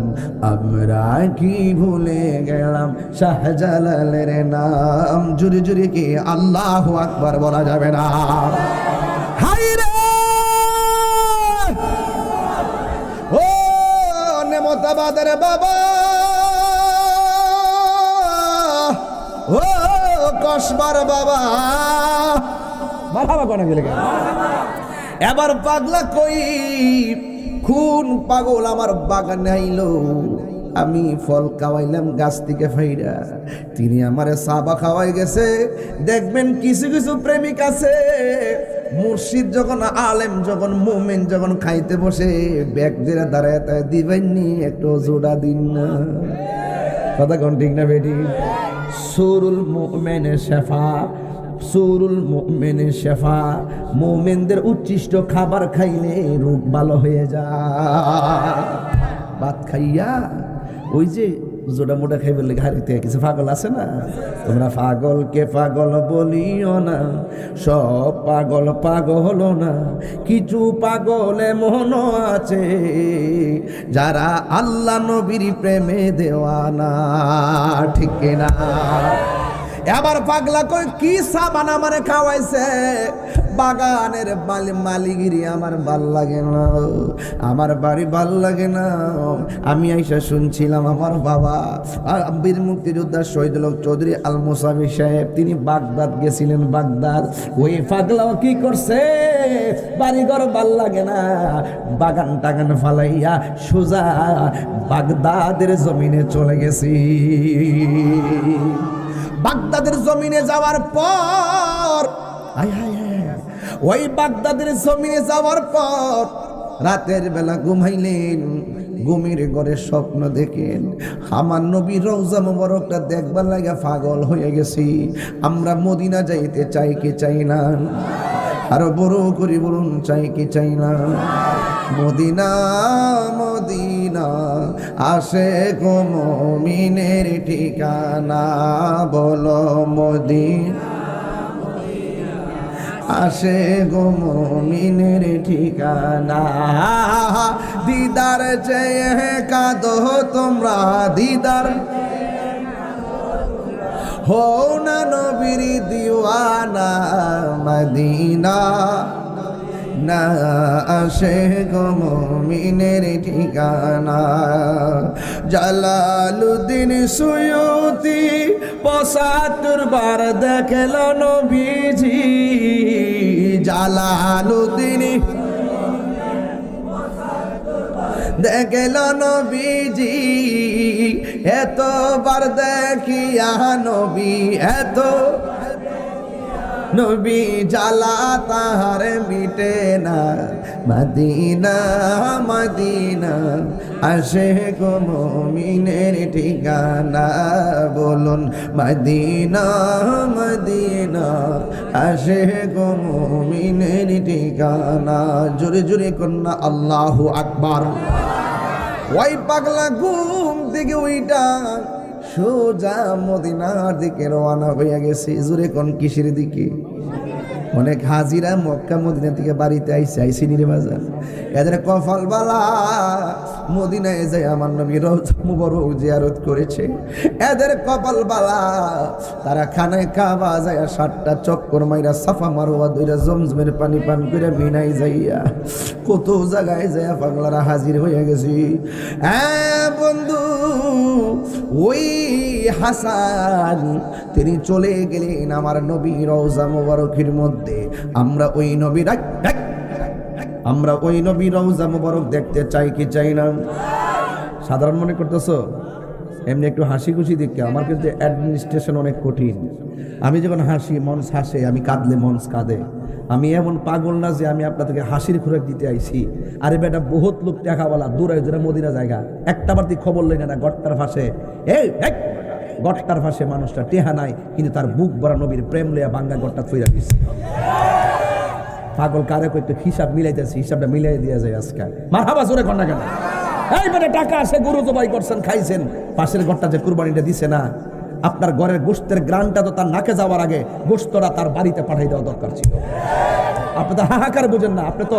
আমরা কি ভুলে গেলাম শাহজালালের নাম। জুরি জুরি কি আল্লাহু আকবার বলা যাবে না? হায় রে ও নেমতাবাদের বাবা, ও কসবার বাবা, মারহাবা কোনা গেলে। এবার পাগলা কই খুন পাগল আমার বাগানে আইলো, আমি ফল খাওয়াইলাম গাছ থেকে ফাইরা, তিনি আমারে সাবা খাওয়াই গেছে। দেখবেন কিছু কিছু প্রেমিক আছে, মুর্শিদ যখন আলেম যখন মুমিন যখন খাইতে বসে ব্যাগ দিয়ে দাঁড়ায় তাই দিবেননি একটু জোড়া দিন না। কথা কোন ঠিক না বেটি? সুরুল মুমিনের শেফা, সুরুল মুমিনের শেফা, মুমিনদের উচ্ছিষ্ট খাবার খাইলে রোগ ভালো হয়ে যায়। ভাত খাইয়া ওই যে জোড়া মোটা খাইবে লেগে হারিতে কিছু পাগল আছে না, তোমরা পাগলকে পাগল বলিও না, সব পাগল পাগল না, কিছু পাগল এমন আছে যারা আল্লাহ নবীর প্রেমে দেওয়ানা, ঠিক না? এবার পাগলা কই কি সাবান আমারে খাওয়াইছে, বাগানের মালিগিরি আমার ভাল লাগে না, আমার বাড়ি ভাল লাগে না। আমি আইসা শুনছিলাম আমার বাবা বীর মুক্তিযোদ্ধা শহীদুল হক চৌধুরী আল মুসাবি সাহেব তিনি বাগদাদ গেছিলেন। বাগদাদ ওই পাগলাও কি করছে, বাড়িঘর ভাল লাগে না, বাগান টাগান ফালাইয়া সোজা বাগদাদের জমিনে চলে গেছি। বাগদাদের জমিনে যাওয়ার পর ওই বাগদাদের জমিনে যাওয়ার পর রাতের বেলা ঘুমাইলেন, ঘুমের ঘরে স্বপ্ন দেখেন আমার নবীর রওজা মোবারকটা দেখবার লাগা পাগল হয়ে গেছি। আমরা মদিনা যাইতে চাই কি চাই না? আরো বড় করে বলুন, চাই কি চাই না? মদিনা মদিনা আশিক মুমিনের ঠিকানা, বলো মদিনা আশিক মুমিনের ঠিকানা। দিদার চেয়ে কাঁদো তোমরা, দিদার হো না নবীর দিওয়ানা, মদিনা না আশিক মুমিনের ঠিকানা। জালালুদ্দিন সুয়ুতি ৭৫ বার দেখল নবীজি, জালালুদ্দিন দেখল নবীজি, এতবার দেখিয়া নবী, এত নবী জ্বালা তাহার মিটে না, মদিনা মদিনা আশিক মুমিনের ঠিকানা, বলুন মদিনা মদিনা আশিক মুমিনের ঠিকানা। জোরে জোরে কন্যা আল্লাহু আকবার। ওই পাগলা ঘুম থেকে ওইটা সোজা মদিনার দিকে রওনা হয়ে গেছে। জোরে কোন কিসের দিকে? অনেক হাজিরা মক্কা মদিনা থেকে বাড়িতে আইসি নিরে বাজার, এদের কপাল বালা মদিনায় যায় আমার নবী রওজা মুবারক জিয়ারত করেছে। এদের কপাল বালা তারা খানায় কাবা যায় ৭টা চক্কর মাইরা সাফা মারওয়া দুইরা জমজমের পানি পান করে মিনাই যাইয়া কত জায়গায় যায় পাগলারা হাজির হয়ে গেছি। হ্যাঁ বন্ধু, ওই হাসান তিনি চলে গেলেন আমার নবী রওজা মুবারকের মধ্যে। আমরা ওই নবী রওজা মুবারক দেখতে চাই কি চাই না? সাধারণ মনে করতেছো? এমনি একটু হাসি খুশি দেখে আমার কিন্তু অ্যাডমিনিস্ট্রেশন অনেক কঠিন। আমি যখন হাসি মঞ্চ হাসে, আমি কাঁদলে মঞ্চ কাঁদে। আমি এমন পাগল না যে আমি আপনাদেরকে হাসির খোরাক দিতে আইছি। আরে বেটা, বহুত লোক টাকাওয়ালা দূরায় দূরে মদিনা জায়গা, একটা বারতি খবর লই না গট্টার ফাঁসে। এই গট্টার ফাঁসে মানুষটা টেহা নাই, কিন্তু তার বুক ভরা নবীর প্রেম লইয়া বাঙ্গা গট্টা থইরা দিচ্ছে। পাগল কারে কইতে হিসাব মিলাইতেছি, হিসাবটা মিলাই দিয়া যায় আজকাল। মারহাবা জোরে কর না কেন? এই বেটা, টাকা আছে, গরু জবাই করছেন, খাইছেন, পাশের গট্টা যে কুরবানিটা দিছে না, আপনার ঘরের গোশতের গ্রানটা তো তার নাকে যাওয়ার আগে গোশতরা তার বাড়িতে পাঠাই দেওয়া দরকার ছিল। আপনি তো হাহাকার বুঝেন না, আপনি তো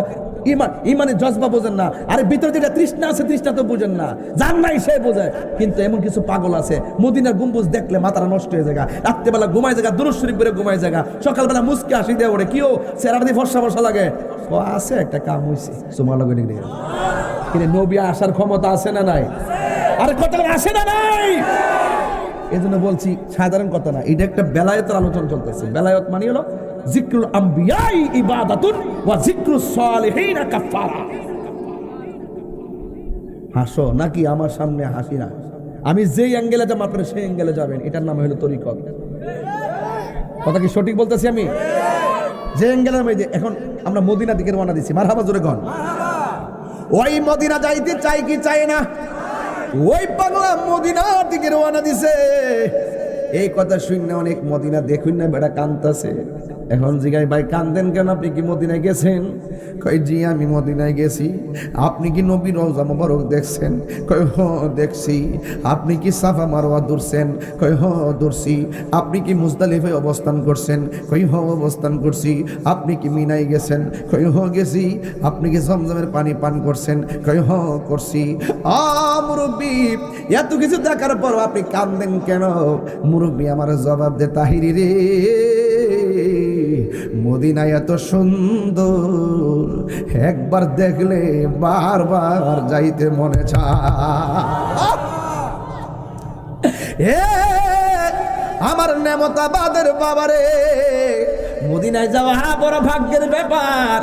ইমানের জজবা বোঝেন না। আরে ভিতরে যেটা তৃষ্ণা আছে, তৃষ্ণা তো বুঝেন না, জান নাই সে বোঝে। কিন্তু এমন কিছু পাগল আছে, মদিনার গম্বুজ দেখলে মাথাটা নষ্ট হয়ে যায়, রাত্রেবেলা ঘুমায় জায়গা, দুরূদ শরীফ করে ঘুমায় জায়গা, সকালবেলা মুসকে হাসি দিয়ে ওঠে, কিও চেহারা দিয়ে ফর্সা ফর্সা লাগে। ও আছে একটা কাম হইছে, সুমা লাগে নিয়ে কিন্তু নবী আসার ক্ষমতা আছে না নাই? আরে কত আসে না নাই? এই জন্য বলছি, সাধারণ কথা না, এটা একটা বেলায়েতের আলোচনা চলতেছে। বেলায়েত মানে হলো যিকরুল আম্বিয়াই ইবাদাতুন ওয়া যিকরুস সালিহিন কাফারা। হাসো নাকি আমার সামনে? হাসি না, আমি যেই অ্যাঙ্গেলে যাব আপনারা সেই অ্যাঙ্গেলে যাবেন, এটার নাম হলো তরিকত। কথা কি সঠিক বলতেছি আমি? যে অ্যাঙ্গেলের মধ্যে এখন আমরা মদিনার দিকে রওনা দিছি, মারহাবা জোরে কোন। ওই মদিনা যাইতে চাই কি চাই না? ওই পাগলা মদিনার দিকে রওনা দিছে। এই কথা শুনে অনেক মদিনা দেখুন না বেটা কান্দতেছে। এখন জিগাই, ভাই কান্দেন কেন? আপনি কি মদিনায় গেছেন? কই জি আমি মদিনায় গেছি। আপনি কি নবী রওজা মুবারক দেখছেন? কই হ দেখছি। আপনি কি সাফা মারওয়া দূরছেন? কই হ দূরছি। আপনি কি মুজদালিফায় অবস্থান করছেন? কই হ অবস্থান করছি। আপনি কি মিনায় গেছেন? কই হ গেছি। আপনি কি জমজমের পানি পান করছেন? কই হ করছি। মুরব্বি, এত কিছু দেখার পর আপনি কান্দেন কেন? মুরব্বি আমার জবাব দে, তাহিরি রে, মদিনা এত সুন্দর, একবার দেখলে বারবার যাইতে মনে চায়। আমার নেমতাবাদের বাবারে, মদিনায় যাওয়া বড় ভাগ্যের ব্যাপার,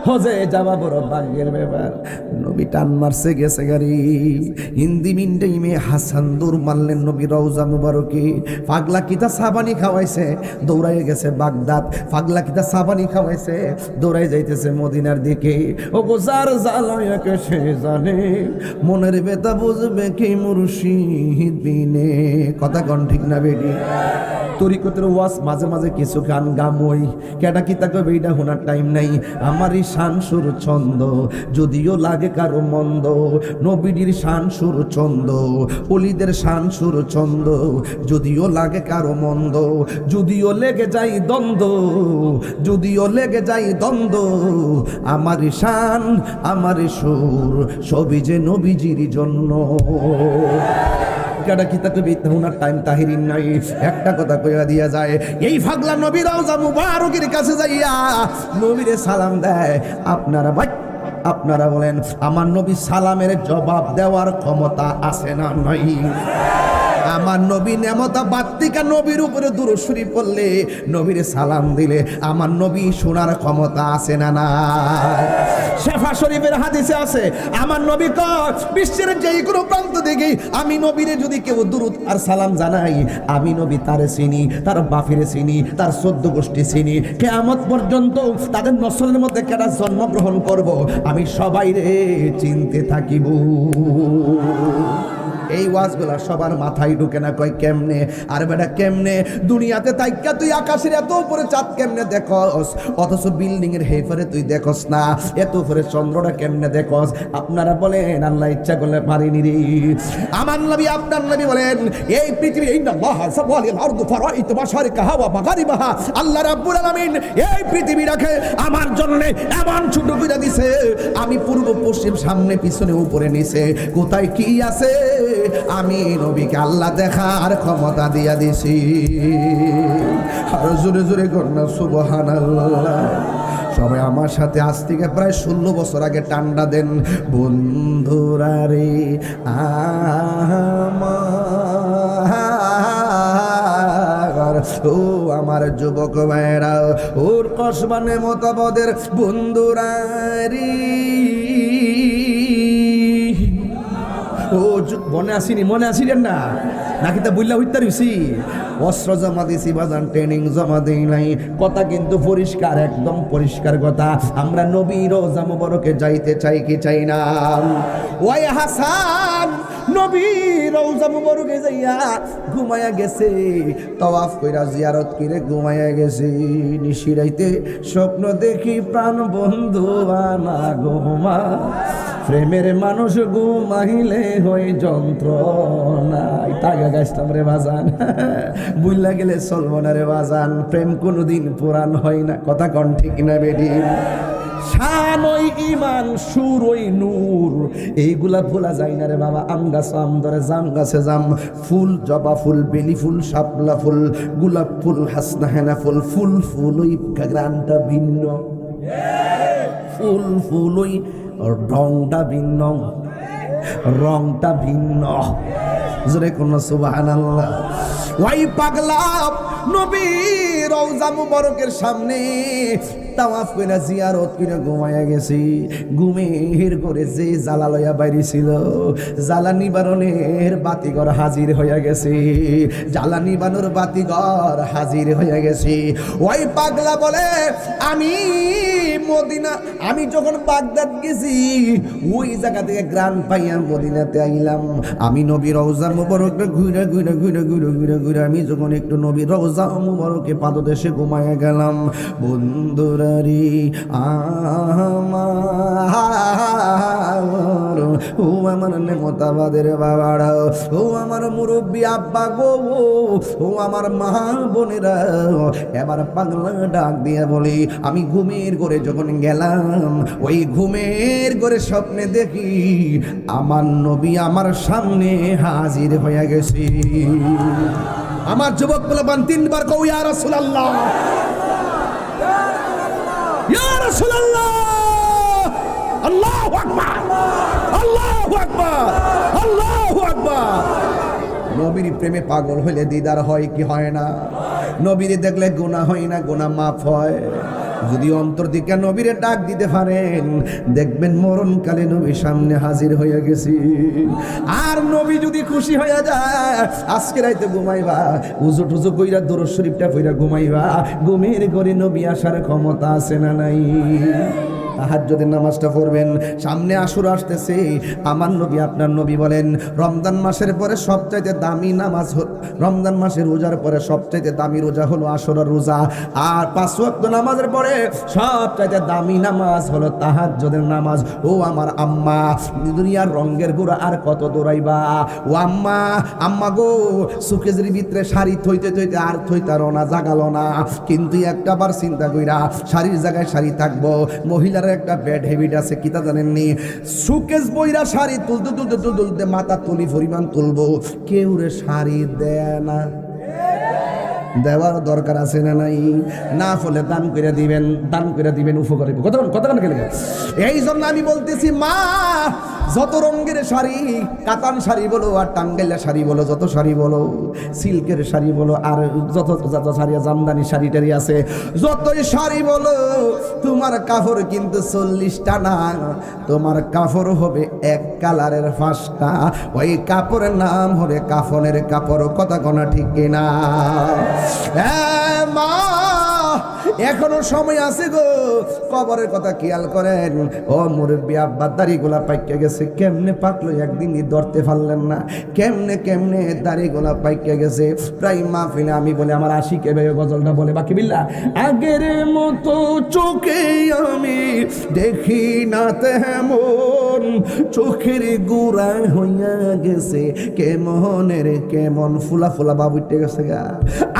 হজে যাওয়া বড় ভাগ্যের ব্যাপার। নবী টান মারছে গেছে গাড়ি। হিন্দি মিন্টাইমে হাসান দৌড় মারলেন নবী রওজা মুবারকে। পাগলা কিতা সাবানি খাওয়াইছে, দৌড়াই গেছে বাগদাদ। পাগলা কিতা সাবানি খাওয়াইছে, দৌড়াই যাইতেছে মদিনার দিকে। ও গোজার জালায়াকে সে জানে, মনের বেতা বুঝবে কি মুর্শিদ বিনে। কথা কোন ঠিক না বেটি? তরিকতের ওয়াজ মাঝে মাঝে কিছু গান গামই কেটা কি তাকে এইটা শোনার টাইম নাই। আমারই শান সুর ছন্দ যদিও লাগে কারো মন্দ, নবীর শান সুর ছন্দ, অলিদের শান সুর ছন্দ যদিও লাগে কারো মন্দ, যদিও লেগে যায় দ্বন্দ্ব, যদিও লেগে যায় দ্বন্দ্ব, আমারই শান আমারই সুর সবই যে নবীজির জন্য। কেডা কি তাকে বিতহুনার টাইম তাহিরিন নাই। একটা কথা কইয়া দিয়া যায়, এই ফাগলা নবী রওজা মুবারকের কাছে যাইয়া নবীরে সালাম দেয়। আপনারা বলেন আমার নবী সালামের জবাব দেওয়ার ক্ষমতা আছে না নাই? আমার নবী নেমতা বাত্তিকা নবীর উপরে দুরূদ শরীফ পড়লে, নবীরে সালাম দিলে আমার নবী শোনার ক্ষমতা আছে না না? শেফা শরীফের হাদিসে আছে আমার নবী কয় বিশ্বের যেই কোনো প্রান্ত থেকে আমি নবীরে যদি কেউ দুরূদ আর সালাম জানাই, আমি নবী তারে চিনি, তার বাফিরে চিনি, তার 14 গোষ্ঠী চিনি, কিয়ামত পর্যন্ত তাদের নসলের মধ্যে কেডা জন্মগ্রহণ করব আমি সবাইরে চিনতে থাকিব। এই ওয়াজগুলা সবার মাথায় ঢুকে না। কয় কেমনে? আর বেটা কেমনে দুনিয়াতে তাইকা তুই আকাশের এত উপরে চাঁদ কেমনে দেখস, অথচ বিল্ডিং এর হেফারে তুই দেখস না, এত উপরে চন্দ্রটা কেমনে দেখস? আপনারা বলেন আল্লাহ ইচ্ছা করলে পারিনি রে। আমার নবী আপনার নবী বলেন এই পৃথিবী আল্লাহ রাব্বুল আলামিন এই পৃথিবীটাকে আমার জন্য এমন ছোট করে দিছে, আমি পূর্ব পশ্চিম সামনে পিছনে উপরে নিচে কোথায় কি আছে আমি নবীকে আল্লাহ দেখার ক্ষমতা দিয়া দিছি। আর জোরে জোরে কন্যা সুবহানাল্লাহ। সবাই আমার সাথে আজ থেকে প্রায় 16 বছর আগে টান্ডা দেন, বন্ধুরা রে আমার, ও আমার যুবক ভাইরা, ওর কসবানে মতাবদের বন্ধুরা রে। ও মনে আসিনি, মনে আসিলেন না নাকি? তা বুঝলা হইতে রইছি অস্ত্র জমা দিছি বাজান, ট্রেনিং জমা দেই নাই। কথা কিন্তু পরিষ্কার, একদম পরিষ্কার কথা। আমরা নবী রওজা মুবারকে যাইতে চাই কি চাই না? ওই হাসান নবী রওজা মুবারকে যাইয়া ঘুমায়া গেছে, তাওয়াফ কইরা জিয়ারত করে ঘুমায়া গেছে। নিশিরাইতে স্বপ্ন দেখি প্রাণ বন্ধু আনা ঘুমা, প্রেমের মানুষ ঘুমাইলে হই যন্ত্রণা। টাকা গাছতাম রে বাজান, বুইলা গেলে চলব না রে বাজান, প্রেম কোনোদিন পুরান হয় না। কথা কন ঠিক না বেডি? শান ওই ইমান, সুর ওই নূর, এইগুলা ভোলা যায় না রে বাবা। আম গাছ আম ধরে, জাম গাছে জাম, ফুল জবা ফুল, বেলি ফুল, শাপলা ফুল, গোলাপ ফুল, হাসনা হেনা ফুল, ফুল ফুল ওই গ্রানটা ভিন্ন, ফুল ফুল ওই রংটা ভিন্ন, রংটা ভিন্ন। জোরে কোন সুবহানাল্লাহ। ওই পাগলা নবী রওজা মুবারকের সামনে তাওয়াফ কইরা জিয়ারত কইরা ঘুমায়া গেছি। ঘুমের করে যে জ্বালা লইয়া বাইরে ছিল, জ্বালা নিবারণের বাতিঘর হাজির হইয়া গেছে, জ্বালা নিবানোর বাতিঘর হাজির হইয়া গেছে। ওই পাগলা বলে আমি মদিনা, আমি যখন বাগদাদ গেছি ওই জায়গা থেকে গ্রান পাইয়া মদিনাতে আইলাম। আমি নবীর রওজা মুবারকে ঘুরে ঘুরে ঘুরে ঘুরে ঘুরে ঘুরে আমি যখন একটু নবীর রওজা মুবারকে পাদদেশে ঘুমায়া গেলাম। বন্ধুরা রে আমার, ও আমার নেমতাবাদের বাবারা, ও আমার মুরব্বী আব্বা গো, ও আমার মা বোনেরা, এবার পাগলা ডাক দিয়া বলি আমি ঘুমের ঘরে যখন গেলাম, ওই ঘুমের ঘরে স্বপ্নে দেখি আমার নবী আমার সামনে হাজির হয়ে গেছে। আমার যুবক বলবান 3 বার কও ইয়া রাসূলুল্লাহ, ইয়া রাসূলুল্লাহ, আল্লাহু আকবার, আল্লাহু আকবার, আল্লাহু আকবার। নবীর প্রেমে পাগল হইলে দিদার হয় কি হয় না? নবীরে দেখলে গুনাহ হয় না? গুনাহ মাফ হয়। যদি অন্তর থেকে নবীরে ডাক দিতে পারেন, দেখবেন মরণকালে নবী সামনে হাজির হয়ে গেছি। আর নবী যদি খুশি হয়ে যায়, আজকে রাইতে ঘুমাইবা, উজু টুজু কইরা দুরূদ শরীফটা পড়া ঘুমাইবা, ঘুমের ঘরে নবী আসার ক্ষমতা আছে না নাই? তাহাজ্জুদের নামাজটা পড়বেন। সামনে আশুরা আসতেছে, আমার নবী আপনার নবী বলেন রমজান মাসের পরে সবচাইতে দামি নামাজ রমজান মাসের রোজার পরে সবচাইতে দামি রোজা হলো আশুরার রোজা, আর 5 ওয়াক্ত নামাজের পরে সবচাইতে দামি নামাজ হলো তাহাজ্জুদের নামাজ। ও আমার আম্মা, দুনিয়ার রঙের গুড়া আর কত দৌড়াইবা? ও আম্মা, আম্মা গো, সুকেজের ভিতরে শাড়ি থইতে থইতে আর থইতারো না, জাগালো না, কিন্তু একটা বার চিন্তা কইরা শাড়ির জায়গায় শাড়ি থাকবো। মহিলার একটা ব্যাড হ্যাবিট আছে, কিতা জানেননি? সুকেজ বইরা শাড়ি তুলতে তুলতে তুলতে মাথা তুলি পরিমাণ তুলবো, কেউ রে শাড়ি দেয় না। দেওয়ার দরকার আছে না নাই? না ফলে দান করে দিবেন, দান করে দিবেন, উপকারী কতক্ষণ গেলে। এই জন্য আমি বলতেছি মা, যত রঙের শাড়ি, কাতান শাড়ি বলো আর টাঙ্গাইলা শাড়ি বলো, যত শাড়ি বলো, সিল্কের শাড়ি বলো আর যত যত শাড়ি, জামদানি শাড়ি টাড়ি আছে, যতই শাড়ি বলো, তোমার কাপড় কিন্তু 40টা না, তোমার কাপড় হবে এক কালারের 5টা। ওই কাপড়ের নাম হবে কাফনের কাপড়। কথা কোনা ঠিক কিনা? মা, এখনো সময় আছে গো, কবরের কথা খেয়াল করেন। ও মুরব্বী আব্বা, দাড়িগুলা পাইকে গেছে, কেমনে পাকলো একদিনই ধরতে পারলেন না? কেমনে কেমনে দাড়িগুলা পাইকে গেছে? প্রায় মাহফিলে আমি বলে, আমার আশিকের ভাই গজলটা বলে, বাকি বিল্লা, আগের মতো চোখে আমি দেখি না তেমন, চোখের গুড়া হইয়া গেছে কেমনের কেমন, ফুলা ফুলা বাবু উঠে গেছে গা।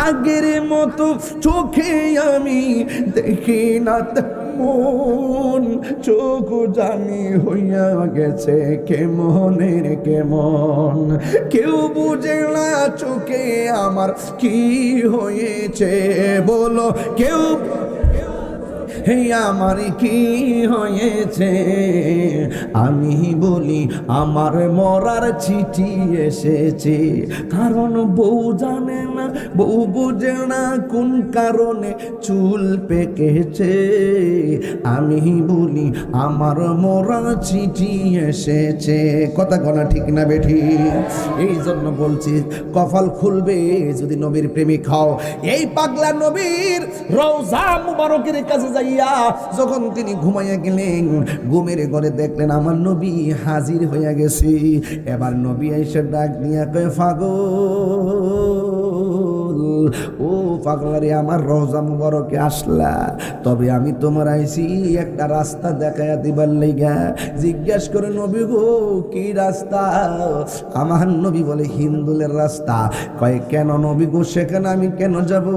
আগের মতো চোখে আমি দেখি না তেমন, চোখ জানি হইয়া গেছে কেমনের কেমন, কেউ বুঝে না চোখে আমার কি হয়েছে, বলো কেউ হে আমার কি হয়েছে? আমি বলি আমার মরার চিঠি এসেছে, কারণ বউ জানে না, বউ বুঝে না কোন কারণে চুল পেকেছে। আমি বলি আমার মরার চিঠি এসেছে। কথা কনা ঠিক না বেঠি? এই জন্য বলছি, কপাল খুলবে যদি নবীর প্রেমিক হও। এই পাগলা নবীর রওজা মুবারকের কাছে যাইয়া যখন তিনি ঘুমাইয়া গেলেন, ঘুমের ঘরে দেখলেন আমার নবী হাজির হইয়া গেছে। এবার নবী এসে ডাক দিয়া কয়, পাগল, ও পাগলারে, আমার রওজা মুবারকে আসলা, তবে আমি তোমার আইছি একটা রাস্তা দেখাইয়া দিবার লাইগা। জিজ্ঞাসা করে, নবী গো কি রাস্তা? আমার নবী বলে, হিন্দুলের রাস্তা। কয় কেন নবী গো, সেখানে আমি কেন যাব?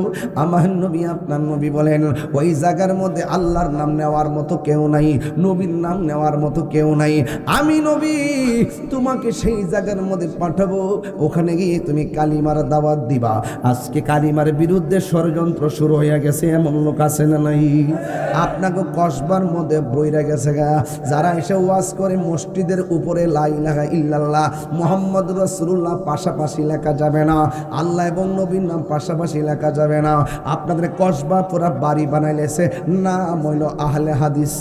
আমার নবী আপনার নবী বলেন, ওই জায়গার মধ্যে আল্লাহর নাম নেওয়ার মতো কেউ নাই, নবীর নাম নেওয়ার মতো কেউ নাই। আমি নবী তোমাকে সেই জায়গার মধ্যে পাঠাবো, ওখানে গিয়ে তুমি কালিমার দাওয়াত দিবা। আজকে কালিমার বিরুদ্ধে ষড়যন্ত্র শুরু হয়ে গেছে, এমন লোক আছে না নাই? আপনাকে কসবার মধ্যে বইরা গেছে গা, যারা এসে ওয়াজ করে মসজিদের উপরে লা ইলাহা ইল্লাল্লাহ মুহাম্মদ রাসূলুল্লাহ পাশাপাশি লেখা যাবে না, আল্লাহ এবং নবীর নাম পাশাপাশি লেখা যাবে না। আপনাদের কসবা পুরা বাড়ি বানাইলেছে, নাম হইল আহলে হাদিস।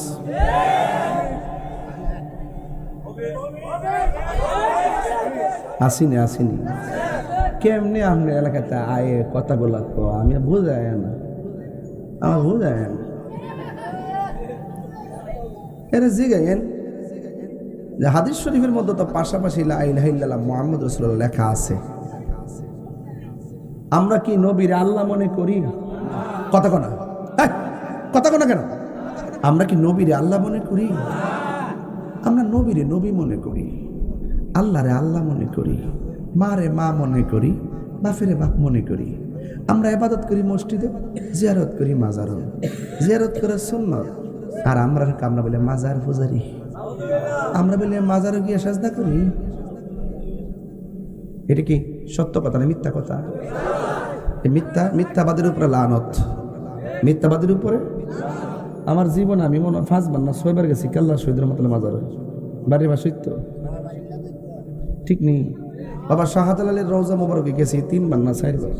আসিনি আসিনি কেমনে আপনার এলাকাতে আয়ে কথাগুলো তো আমি বুঝাই না, আমার বুঝায় না। এরা জিগাইন যে হাদিস শরীফের মধ্যে তো পাশাপাশি লা ইলাহা ইল্লাল্লাহ মুহাম্মদ রাসূলুল্লাহ লেখা আছে। আমরা কি নবীর আল্লাহ মনে করি? কথা কোনা কথা কোনা কেন? আমরা কি নবীর আল্লাহ মনে করি? আমরা নবীরে নবী মনে করি, আল্লাহরে আল্লাহ মনে করি, মারে মা মনে করি, বাপেরে বাপ মনে করি। আমরা ইবাদত করি মসজিদে, জিয়ারত করি মাজারও, জিয়ারত করা সুন্নাত। আর আমরা বলে মাজার পূজারি, আমরা বলে মাজারও গিয়ে সাজদা করি। এটা কি সত্য কথা না মিথ্যা কথা? মিথ্যাবাদের উপরে লানত, মিথ্যাবাদের উপরে। আমার জীবন আমি মনে 5 বার না 6 বার গেছি কাল্লা শহীদের মতলে মাজারে, বাড়ির বা সত্য ঠিক নেই। বাবা শাহজালালের রওজা মোবারকে গেছি 3 বার না 4 বার।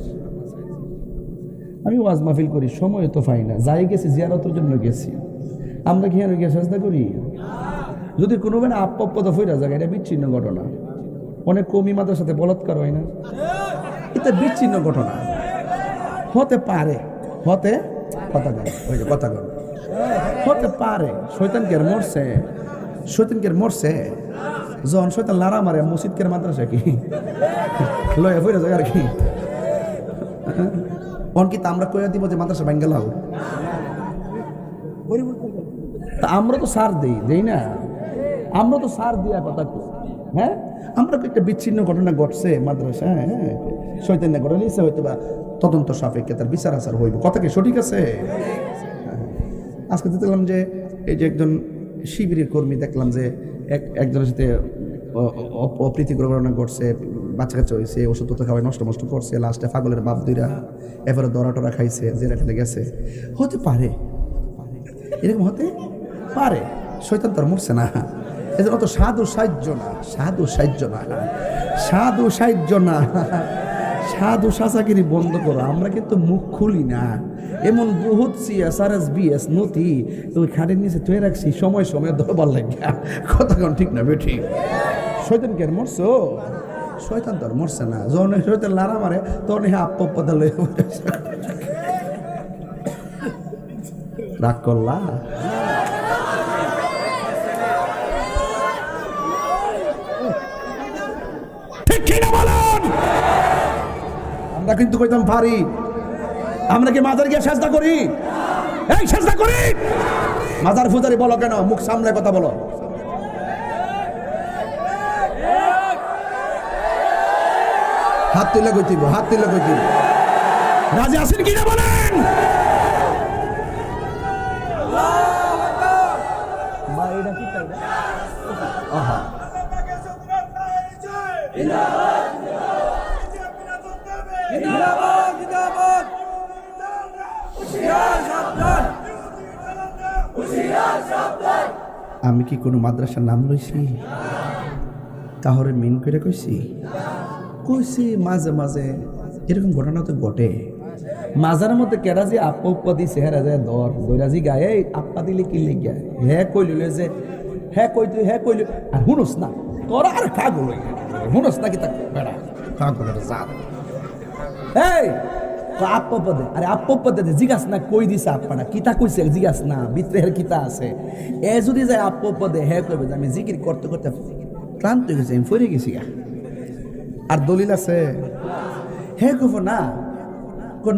আমি ওয়াজ মাহফিল করি, সময় তো পাই না, যাই গেছি জিয়ারতের জন্য গেছি। আমরা কি গিয়ে সাজদা করি? যদি কোনো মানে আপদ ফইরা যায়, এটা বিচ্ছিন্ন ঘটনা। অনেক কমি মাদের সাথে বলাৎকার হয় না, এটা বিচ্ছিন্ন ঘটনা হতে পারে, হতে কথা কর হতে পারে। শয়তান কে মরছে, শয়তান কে মরছে যখন শয়তান লারা মারে মসজিদ কে মাদ্রাসা কি লয়ে ফিরে যায় আর কি। অনকিত আমরা কইয়া দিব যে মাদ্রাসা ভাঙ্গা লাও, তা আমরা তো সার দেই না, আমরা তো সার দিয়া কথা কই। হ্যাঁ, আমরা তো একটা বিচ্ছিন্ন ঘটনা ঘটছে মাদ্রাসা, হ্যাঁ শয়তান না ঘটনা নিছে, হয়তো বা তদন্ত সাপেক্ষে তার বিচার আচার হইব, কথা কি সঠিক আছে? আজকে দেখলাম যে এই যে একজন শিবিরের কর্মী দেখলাম যে একজনের সাথে অপ্রীতিকর ঘটনা ঘটছে, বাচ্চা কাচ্চা হয়েছে, ওষুধ তো খাওয়াই নষ্ট নষ্ট করছে, লাস্টে পাগলের বাপ দুইরা এবারে দরা টরা খাইছে, জেরা ঠেলে গেছে। হতে পারে, এরকম হতে পারে। শয়তান তো আর মরছে না, এজন্য তো সাধু সাহায্য না, সাধু সাহায্য না, সাধু সাহায্য না, সাধু সাসাগিরি বন্ধ করো। আমরা কিন্তু মুখ খুলি না, এমন বহুত সিএসআরএস বিএস নথি ওই খাটের নিচে তৈরি রাখছি, সময় সময় ধরবার লাগিয়া, কতক্ষণ ঠিক না বেঠি। শয়তান কে মরছো? শয়তান তো আর মরছে না, যখন শয়তান লারা মারে তখন হ্যাঁ আপদা লয়ে রাগ করলা। ঠিক কিনা বলেন? আমরা কিন্তু কইতাম পারি, আমরা কি মাজার গিয়ে সাজদা করি? এই সাজদা করি, মাজার ফুজারি বলো কেন? মুখ সামলে কথা বলো। হাত তুলে কইতিব, হাত তুলে কইতিব। রাজি আছেন কিনা বলেন? মা এটা কি তাই? আহা আমি কি কোনো মাদ্রাসার নাম লইছি? তাহলে মেন করে কইছি? কইছি মাঝে মাঝে এরকম ঘটনা তো ঘটে। মাজার মধ্যে কেরাজি আপা দিছে, হেরা যায় দর দৈরাজি গায়ে আপা দিলে কি লেগে হ্যাঁ কইল যে হ্যাঁ কইতে হ্যাঁ কইল, আর হুনস না তোরা আর কাগল হুনস নাকি তা বেড়া কাগলের জাত। এই আপা পদে, আরে আপা পদে জিজ্ঞাস না কই দিছে আপাটা কিতা কইছে, জিজ্ঞাস না ভিতরে কিতা আছে। এ যদি যায় আপা পদে হ্যাঁ কইবে যে আমি জিকির করতে করতে ক্লান্ত হয়ে গেছি, আমি ফিরে গেছি গা। আর দলিল আছে? হ্যাঁ কইব না,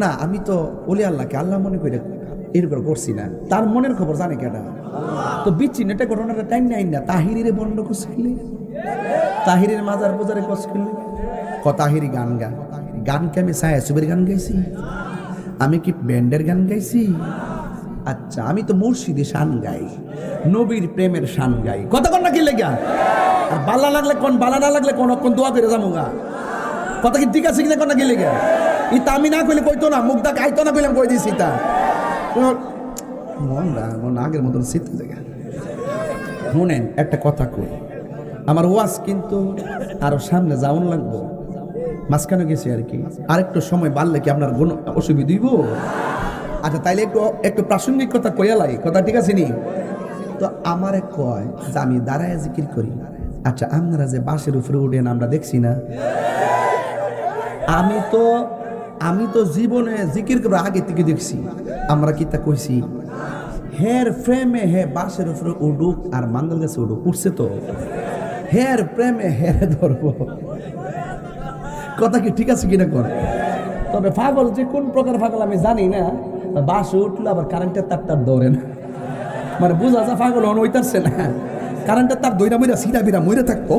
না আমি তো ওলি আল্লাহকে আল্লাহ মনে করে এরকম করছি না, তার মনের খবর জানে কেটা? তো বিচ্ছিন্ন এটা ঘটনাটা টাইম নাই না। তাহিরিরে বন্ধ করছিলি, তাহিরের মাজার বাজারে করছিলি, তাহিরি গান গা, গানকে আমি সায়াসুবের গান গাইছি? আমি কি ব্যান্ডের গান গাইছি? আচ্ছা আমি তো মুর্শিদে শান গাই, নবীর প্রেমের শান গাই, কতক্ষণ না কি লেগা। আর বালা লাগলে কোন, বালা না লাগলে কোন কোন দোয়া করে যাবো গা, কথা কি ঠিক আছে কিনা কোন না কি লেগা। ইতা আমি না কইলে কইতো না, মুখ দাগ আইতো না কইলাম কই দিছি তা মন আগের মতন শীত জায়গা। শুনেন একটা কথা কই, আমার ওয়াজ কিন্তু আরো সামনে যাওন লাগবো, মাঝখানে গেছি আর কি। আরেকটু সময় বাড়লে কি আপনার কোনো অসুবিধা হইব? আচ্ছা তাইলে একটু একটু প্রাসঙ্গিক কথা কইয়া লাগে, কথা ঠিক আছে নি? তো আমারে কয় যে আমি দাঁড়ায় জিকির করি। আচ্ছা আপনারা যে বাসের উপরে উঠেন আমরা দেখছি না, আমি তো জীবনে জিকির করার আগে থেকে দেখছি। আমরা কি তা কইছি? হের প্রেমে হে বাসের উপরে উঠুক আর মান্দল গাছে উঠুক, উঠছে তো হের প্রেমে হের ধরবো, কথা কি ঠিক আছে কিনা কর? তবে পাগল যে কোন প্রকার পাগল আমি জানি না, বাসে উঠলো আবার কারেন্টের তারটা দৌড়ে না, মানে বুঝা যা পাগল হইতারছে না, কারেন্টের তার দইরা মইরা সিধা বিরা মইরা থাকবো,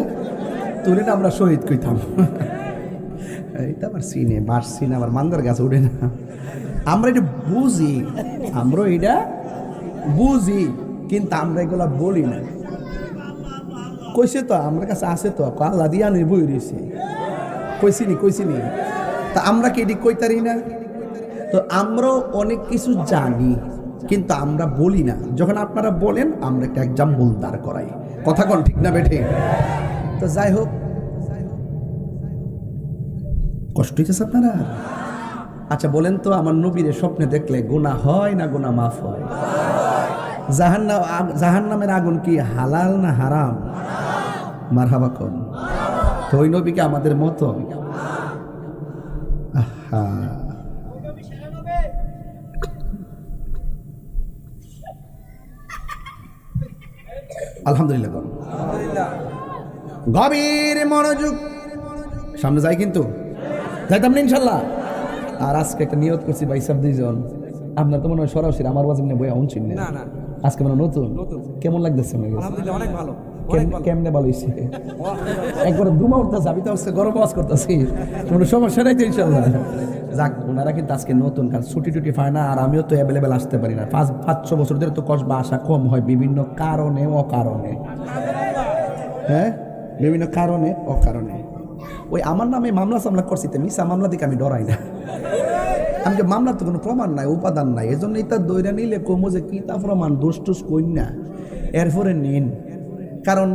তুলে না আমরা শহীদ কইতাম। এইটা আবার সিনে বাস সিনে আবার মান্দার গাছে উঠে না। আমরা এটা বুঝি, আমরা এটা বুঝি, কিন্তু আমরা এগুলা বলি না। কইছে তো আমার কাছে আছে তো, আল্লাহ দিয়া নিয়ে বই রয়েছে, কইছিনি। তা আমরা কি এটি কইতারি না? তো আমরাও অনেক কিছু জানি, কিন্তু আমরা বলি না। যখন আপনারা বলেন আমরা একটা এক্সাম্পল দাঁড় করাই, কথা কোন ঠিক না বেঠে? তো যাই হোক, কষ্ট হইতেছে আপনারা? আচ্ছা বলেন তো, আমার নবীর স্বপ্নে দেখলে গুনাহ হয় না গুনাহ মাফ হয়? জাহান্নামের আগুন কি হালাল না হারাম? মারহাবা কোন? তো ওই নবীকে আমাদের মতো? আহা, আলহামদুলিল্লাহ করুন। গভীর মনোযোগ, সামনে যাই কিন্তু যাইতাম না ইনশাল্লাহ। আর আজকে একটা নিয়ত করছি ভাই সাহেব দুইজন, আপনার তো মনে হয় সরাসরি আমার ওয়াজ বই শুনছেন না, আজকে মানে নতুন কেমন লাগতেছে? অনেক ভালো। কেমনে ভালো হয়েছে? একবার ধুমা উঠতেছে, আমি তো আজকে গরম ওয়াজ করতেছি, কোনো সমস্যা নাই তো ইনশাল্লাহ। যাক, ওনারা কিন্তু আজকে নতুন, কারণ ছুটি টুটি পায় না, আর আমিও তো অ্যাভেলেবেল আসতে পারি না। 5-6 বছর ধরে তো কসবা আসা কম হয় বিভিন্ন কারণে অকারণে, হ্যাঁ বিভিন্ন কারণে অকারণে। ওই আমার নামে মামলা সামলা করছি, তো মিশা মামলা দিকে আমি ডরাই না। আমি যে মামলার তো কোনো প্রমাণ নাই, উপাদান নাই, এই জন্যই তার দৈরা নিলে কমো যে কি তা প্রমাণ দোষ টোষ কই না, এরপরে নিন। কারণ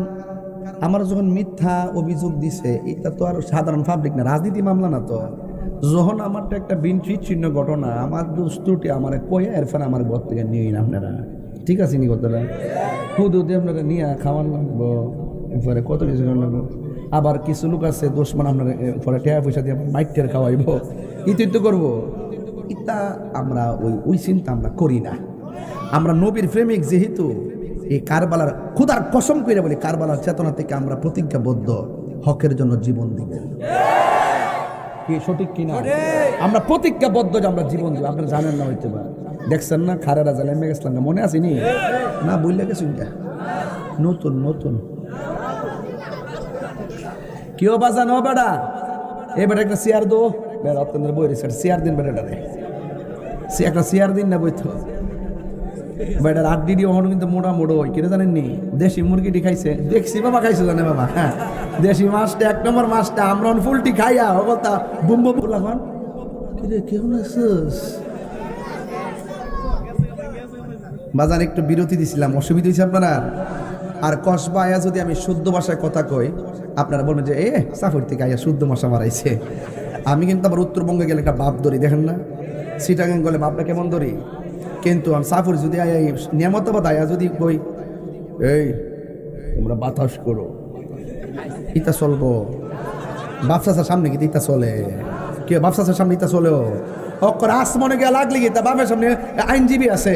আমার যখন মিথ্যা অভিযোগ দিছে, এটা তো আর সাধারণ পাবলিক না, রাজনীতি মামলা না তো। যখন আমারটা একটা চিহ্ন ঘটনা, আমার দোষ ত্রুটি আমার কয়ে এরপরে আমার ঘর থেকে নিয়ে আপনারা, ঠিক আছে নি কথাটা, হুদুদি আপনারা নিয়ে খাওয়ান লাগবো, এরপরে কত কিছু লাগবো। আবার কিছু লোক আছে দোষ মানে আপনার পরে টাকা পয়সা দিয়ে মাইটের খাওয়াইবো, ইতি তো করবো। ইতা আমরা ওই চিন্তা আমরা করি না। আমরা নবীর প্রেমিক যেহেতু, এই কারবালার খুদার কসম করে বলি, কারবালার চেতনা থেকে আমরা প্রতিজ্ঞাবদ্ধ হকের জন্য জীবন দিব। কি সঠিক কিনা? আমরা প্রতিজ্ঞাবদ্ধ যে আমরা জীবন দিব। আপনারা জানেন না হইতে পারে, দেখছেন না খারেরা জালেমে গেছিলাম না, মনে আসেনি না? বললে গেছি নতুন নতুন কেউ বাজানো বেড়া, এ বেটা একটা চেয়ার দো, আপনাদের বই রেছে চেয়ার দিন, বেটাটারে একটা চেয়ার দিন না বইতো বেটার আড্ডি দিয়ে ওখানে কিন্তু মোটা মোড়ো হয়, কেটে জানেননি? দেশি মুরগিটি খাইছে, দেখছি বাবা খাইছে, জানে বাবা, হ্যাঁ দেশি মাছটা 1 নম্বর মাছটা, আমরা ফুলটি খাইয়া বলতা বুম্ব বললাম কেমন আছিস বাজার। একটু বিরতি দিছিলাম, অসুবিধা হয়েছে আপনারা? আর কসবা আয়া যদি আমি শুদ্ধ ভাষায় কথা কই, আপনারা বলবেন যে সাফর থেকে আয়া শুদ্ধ ভাষা মারাইছে। আমি কিন্তু আবার উত্তরবঙ্গে গেলে একটা বাপ ধরি, দেখেন না? সিটাগাং গেলে বাপটা কেমন ধরি, কিন্তু আমি সাফর যদি আয়া নিয়ামতাবাদ আয়া যদি কই এই তোমরা বাতাস করো, ইতা চলবো? বাপসাসার সামনে কি ইতা চলে? কে বাপসাসার সামনে ইতা চলেও অক্ষর আসমানে গিয়ে লাগলে কি তা বাপের সামনে আইনজীবী আছে?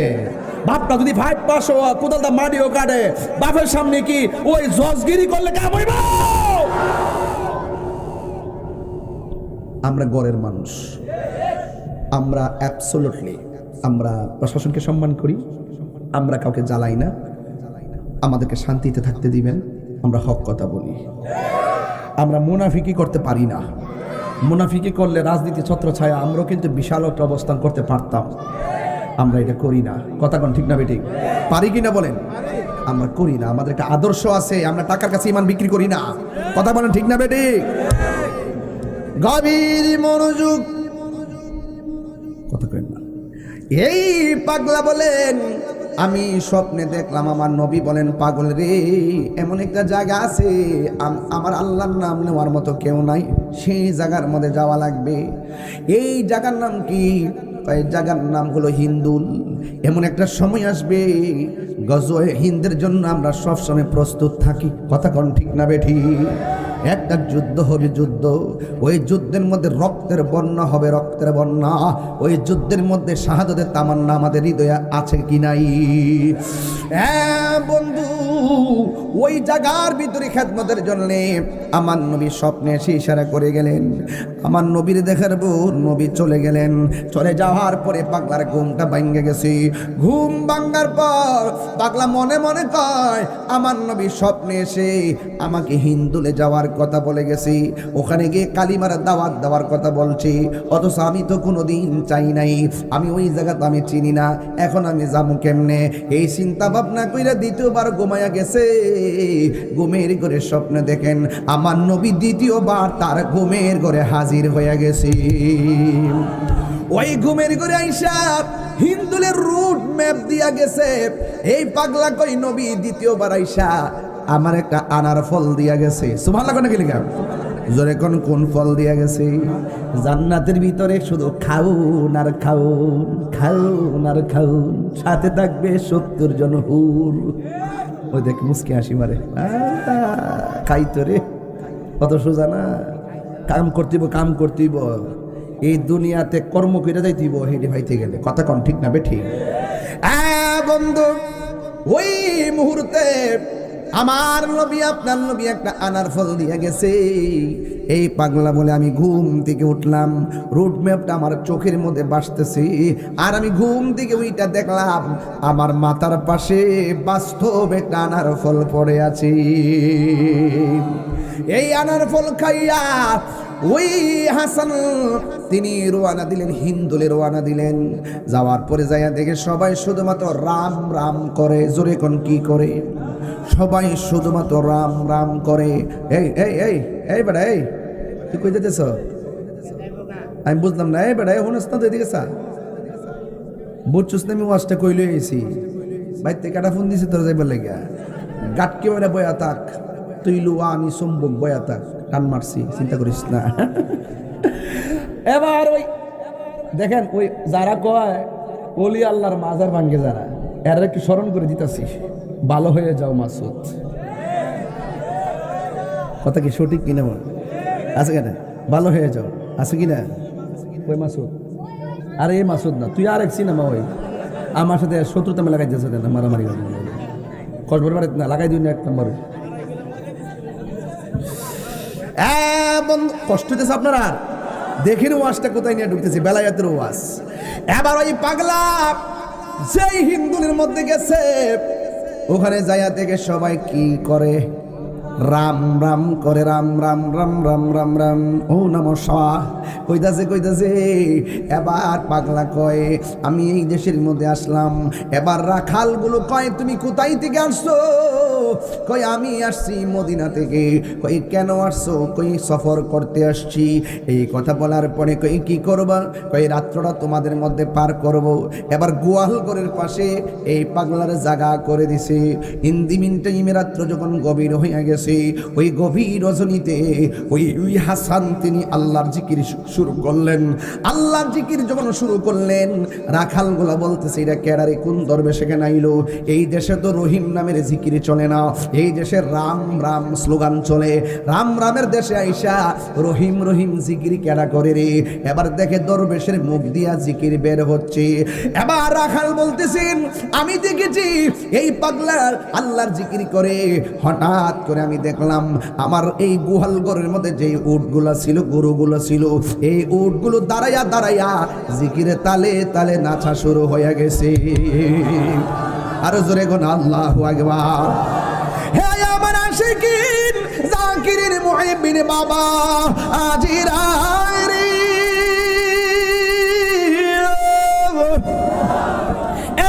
বাপটা যদি 5 পাস ও কোদালটা মারিও কাটে, বাপের সামনে কি ওই জজগিরি করলে কাম হইব? আমরা গড়ের মানুষ, আমরা অ্যাবসলিউটলি আমরা প্রশাসনকে সম্মান করি, আমরা কাউকে জ্বালাই না, আমাদেরকে শান্তিতে থাকতে দিবেন, আমরা হক কথা বলি। আমরা মুনাফিকি করতে পারি না, মুনাফিকি করলে রাজনীতি ছত্রছায়া আমরাও কিন্তু বিশাল একটা অবস্থান করতে পারতাম, আমরা এটা করি না। কথা কোন ঠিক না বেঠিক? পারি কিনা বলেন? আমরা করি না। আমাদের একটা আদর্শ আছে, আমরা টাকার কাছে ইমান বিক্রি করি না। কথা বলেন ঠিক না বেঠিক? গভীর মনোযোগ, কথা কেন না? এই পাগলা বলেন আমি স্বপ্নে দেখলাম আমার নবী বলেন পাগল রে, এমন একটা জায়গা আছে আমার আল্লাহর নাম নেওয়ার মতো কেউ নাই, সেই জায়গার মধ্যে যাওয়া লাগবে। এই জায়গার নাম কি? এই জায়গার নাম হলো হিন্দুল। এমন একটা সময় আসবে গজওয়ে হিন্দের জন্য আমরা সবসময় প্রস্তুত থাকি। কথা কোন ঠিক না বেঠি? একটা যুদ্ধ হবে, যুদ্ধ, ওই যুদ্ধের মধ্যে রক্তের বন্যা হবে, রক্তের বন্যা। ওই যুদ্ধের মধ্যে শাহাদাতের তামান্না আমাদের হৃদয়ে আছে কি নাই? হ্যাঁ বন্ধু, ওই জায়গার ভিতরে খেদমতের জন্য আমার নবী স্বপ্নে এসে ইশারা করে গেলেন। আমার নবীর দেখার পর নবী চলে গেলেন। চলে যাওয়ার পরে পাগলার ঘুমটা ভাঙ্গে গেছে। ঘুম ভাঙ্গার পর পাগলা মনে মনে কয় আমার নবী স্বপ্নে এসে আমাকে হিন্দুলে যাওয়ার কথা বলে গেছি, ওখানে গিয়ে কালিমার দাওয়াত দেওয়ার কথা বলছি, অথচ আমি তো কোনোদিন চাই নাই, আমি ওই জায়গাতে আমি চিনি না, এখন আমি যাবো কেমনে? এই চিন্তা ভাবনা কইরা দ্বিতীয়বার ঘুমাইয়া গেছে। ঘুমের ঘরে স্বপ্নে দেখেন আমার নবী দ্বিতীয়বার তার ঘুমের ঘরে হাজির হয়ে গেছে। ওই ঘুমের ঘরে আইসা হিন্দুলের রুট ম্যাপ দিয়া গেছে। এই পাগলা কই নবী দ্বিতীয়বার আইসা আমার একটা আনার ফল দিয়া গেছে। সুবহানাল্লাহ কোন কি লিখা? জোরে কোন ফল দিয়া গেছে? জান্নাতের ভিতরে শুধু খাউন আর খাউন, খাউন আর খাউন, সাথে থাকবে 70 জন হুর। ওই দেখ মুসকে হাসি মারে, খাইতো রে, কত সোজা না? কাম করতেইব, এই দুনিয়াতে কর্ম করে যাইতেইব হেঁটে ভাইতে গেলে। কথা কন ঠিক না বেঠি? বন্ধু, ওই মুহূর্তে আমার নবী আপনার নবী একটা আনার ফল দিয়ে গেছে। এই পাগলা বলে আমি ঘুম থেকে উঠলাম, রুট ম্যাপটা আমার চোখের মধ্যে ভাসতেছে, আর আমি ঘুম থেকে ওইটা দেখলাম আমার মাথার পাশে বাস্তব একটা আনার ফল পড়ে আছে। এই আনার ফল খাইয়া ওই হাসান তিনি রওনা দিলেন, হিন্দুলে রওনা দিলেন। যাওয়ার পরে যাইয়া দেখে সবাই শুধুমাত্র রাম রাম করে। জোরে কোন কি করে? সবাই শুধুমাত্র রাম রাম করে। এই এই এই এই বেটা, এই তুই কই যেতেছ? আমি বুঝলাম না। এই বেটা, হনস না তো এদিকে চা। বুঝছস না আমি ওয়াজটা কইলে এসি বাইতে কাটা ফোন দিছি তোর যাইবার লাগিয়া। গাটকে বেড়া বয়া থাক, তুই লুয়া আমি সম্ভব বয়া থাক, টান মারছি, চিন্তা করিস না। এবার ওই দেখেন ওই যারা কয় ওলি আল্লাহর মাজার ভাঙ্গে, যারা এরা একটু স্মরণ করে দিতেছি, ভালো হয়ে যাও মাসুদ। কথা কি সঠিক কিনা বল? আছে কেন? ভালো হয়ে যাও আছে কিনা? ওই মাসুদ, আরে এই মাসুদ না, তুই আর এক সিনেমা ওই আমার সাথে শত্রুতা লাগাই দিয়েছে না, মারামারি কসবর বাড়ি না লাগাই দিই না এক নম্বরে। কষ্ট হইতেছে আপনার? আর দেখেন ওয়াজটা কোথায় নিয়ে ঢুকতেছি, বেলায়েতের ওয়াজ। এবার ওই পাগলা যেই হিন্দুলের মধ্যে গেছে, ওখানে যাইয়া থেকে সবাই কি করে? রাম রাম করে, রাম রাম রাম রাম রাম রাম ও নমঃ কইতাছে কইতাছে। এবার পাগলা কয় আমি এই দেশের মধ্যে আসলাম। এবার রাখালগুলো কয় তুমি কোথায় থেকে আসছো? কই আমি আসছি মদিনা থেকে। কই কেন আসছো? কই সফর করতে আসছি। এই কথা বলার পরে কই কি করবা? কই রাত্রটা তোমাদের মধ্যে পার করব। এবার গোয়ালঘরের পাশে এই পাগলার জায়গা করে দিছে। ইন্দিমিন টাইমে রাত্র যখন গভীর হইয়া গেছে, ওই গভীর রজনীতে ওই হাসান তিনি আল্লাহর জিকির শুরু করলেন। আল্লাহর জিকির যখন শুরু করলেন, রাখালগুলা বলতেছে এটা কেডারে, কোন দরবেশ এখানে আইলো? এই দেশে তো রহিম নামের জিকির চলে না, এই দেশে রাম রাম স্লোগান চলে। রাম রামের দেশে আইসা রহিম রহিম জিকির কেডা করে রে? এবার দেখে দরবেশের মুখ দিয়া জিকির বের হচ্ছে। এবার রাখাল বলতেছেন আমি দেখেছি এই পাগলা আল্লাহর জিকির করে। হঠাৎ করে আমি দেখলাম আমার এই গোহালঘরের মধ্যে যে উটগুলা ছিল, গরুগুলো ছিল, এই উটগুলো দাঁড়াইয়া দাঁড়াইয়া জিকিরে তালে তালে নাচা শুরু হয়ে গেছে। আরো জোরে কোন আল্লাহু আকবার। হে আমার আশিকিন জাকিরিন মুহিবিন বাবা আজিরা রে।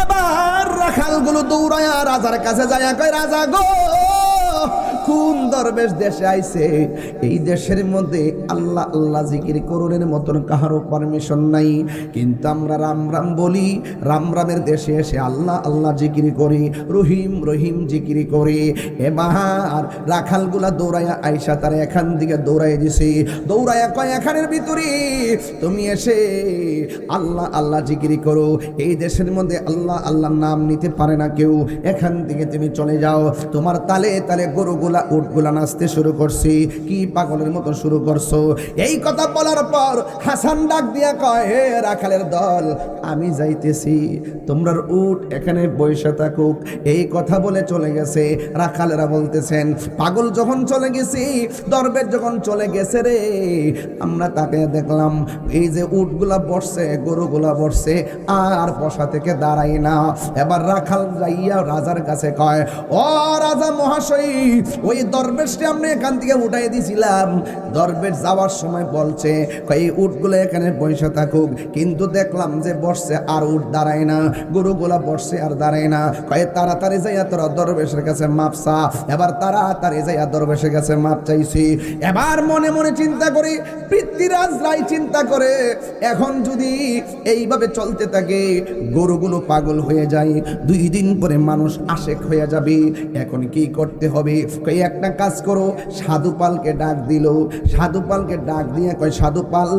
এবার রাখালগুলো দৌড়ায়া রাজার কাছে যায়, কয় রাজা গো, কোন দরবেশ দেশে আইছে? এই দেশের মধ্যে আল্লাহ আল্লাহ জিকির করণের মতন কাহারও পারমিশন নাই, কিন্তু আমরা রাম রাম বলি। রাম রামের দেশে এসে আল্লাহ আল্লাহ জিকির করি, রহিম রহিম জিকির করি। এবার রাখালগুলা দৌড়াইয়া আইসা তারা এখান থেকে দৌড়াই দিছে। দৌড়াইয়া কয় এখানের ভিতরে তুমি এসে আল্লাহ আল্লাহ জিকির করো। এই দেশের মধ্যে আল্লাহ আল্লাহর নাম নিতে পারে না কেউ, এখান থেকে তুমি চলে যাও। তোমার তালে তালে গরুগুলা উটগুলা নাচতে শুরু করছি, কি পাগলের মতো শুরু করছো? এই কথা বলার পর হাসান ডাক দিয়া কয় হে রাখালের দল, আমি যাইতেছি, তোমরা উট এখানে বসে থাকুক। এই কথা বলে চলে গেছে। রাখালেরা বলতেছেন পাগল যখন চলে গেছি, দরবেশ যখন চলে গেছে রে, আমরা তাকে দেখলাম এই যে উটগুলা বসছে, গরুগুলা বসছে, আর বসা থেকে দাঁড়াই না। এবার রাখাল যাইয়া রাজার কাছে কয় ও রাজা মহাশয়, ওই দরবেশকে আমরা এখান থেকে উঠাই দিয়েছিলাম। দরবেশ যাওয়ার সময় বলছে এই উটগুলো এখানে বসে থাকুক, কিন্তু দেখলাম যে বসছে আর উট দাঁড়ায় না, গরুগুলা বসছে আর দাঁড়ায় না। কয়ে তাড়াতাড়ি যাইয়া তোরা দরবেশের কাছে মাপ চা। এবার তাড়াতাড়ি যাইয়া দরবেশের কাছে মাপ চাইছি। এবার মনে মনে চিন্তা করি, পৃথ্বীরাজ রায় চিন্তা করে এখন যদি এইভাবে চলতে থাকে, গরুগুলো পাগল হয়ে যায়, 2 দিন পরে মানুষ আশেক হয়ে যাবে, এখন কি করতে হবে? কই একটা কাজ করো, সাধুপালকে ডাক দিল। সাধুপালকে ডাক দিয়ে কয়, সাধুপাল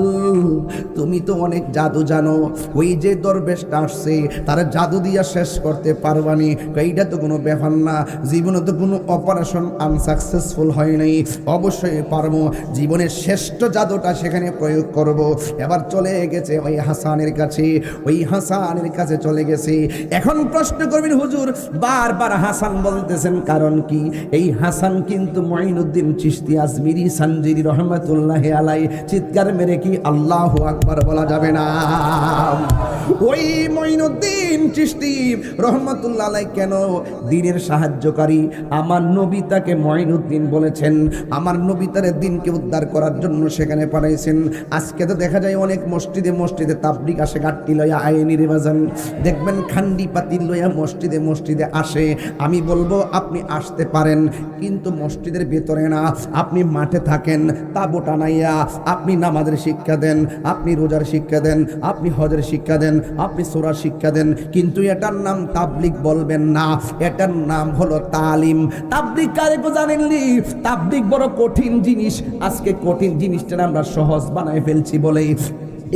তুমি তো অনেক জাদু জানো, ওই যে দরবেশটা আসছে তার জাদু দিয়া শেষ করতে পারবানি? এইটা তো কোনো ব্যাপার না, জীবনে তো কোনো অপারেশন আনসাকসেসফুল হয় নাই, অবশ্যই পারবো, জীবনের শ্রেষ্ঠ জাদুটা সেখানে প্রয়োগ করব। এবার চলে গেছে ওই হাসানের কাছে, ওই হাসানের কাছে চলে গেছে। এখন প্রশ্ন করবেন, হুজুর বারবার হাসান বলতেছেন কারণ কি? এই হাসান কিন্তু মঈনুদ্দিন চিশতি আজমিরি সানজিরি রহমাতুল্লাহি আলাইহি। চিৎকার মেরে কি আল্লাহু আকবার বলা যাবে না? ওই মঈনুদ্দিন চিশতি রহমাতুল্লাহি আলাইহি কেন দ্বীনের সাহায্যকারী, আমার নবী তাকে মঈনুদ্দিন বলেছেন, আমার নবী তার দ্বীনকে উদ্ধার করার জন্য সেখানে পাঠাইছেন। আজকে তো দেখা যায় অনেক মসজিদে মসজিদে তাবলীগ আসে, গাট্টি লইয়া আইনি রে বাজান, দেখবেন খান্ডি পাতিল লইয়া মসজিদে মসজিদে আসে। আমি বলবো আপনি আসতে পারেন, কিন্তু মসজিদের ভেতরে না, আপনি মাঠে থাকেন, তাবু টানাইয়া আপনি নামাজের শিক্ষা দেন, আপনি রোজার শিক্ষা দেন, আপনি হজের শিক্ষা দেন, আপনি সূরার শিক্ষা দেন, কিন্তু এটার নাম তাবলীগ বলবেন না, এটার নাম হলো তালিম। তাবলীগ কারে গো জানেননি? তাবলীগ বড় কঠিন জিনিস। আজকে কঠিন জিনিসটা আমরা সহজ বানায় ফেলছি বলেই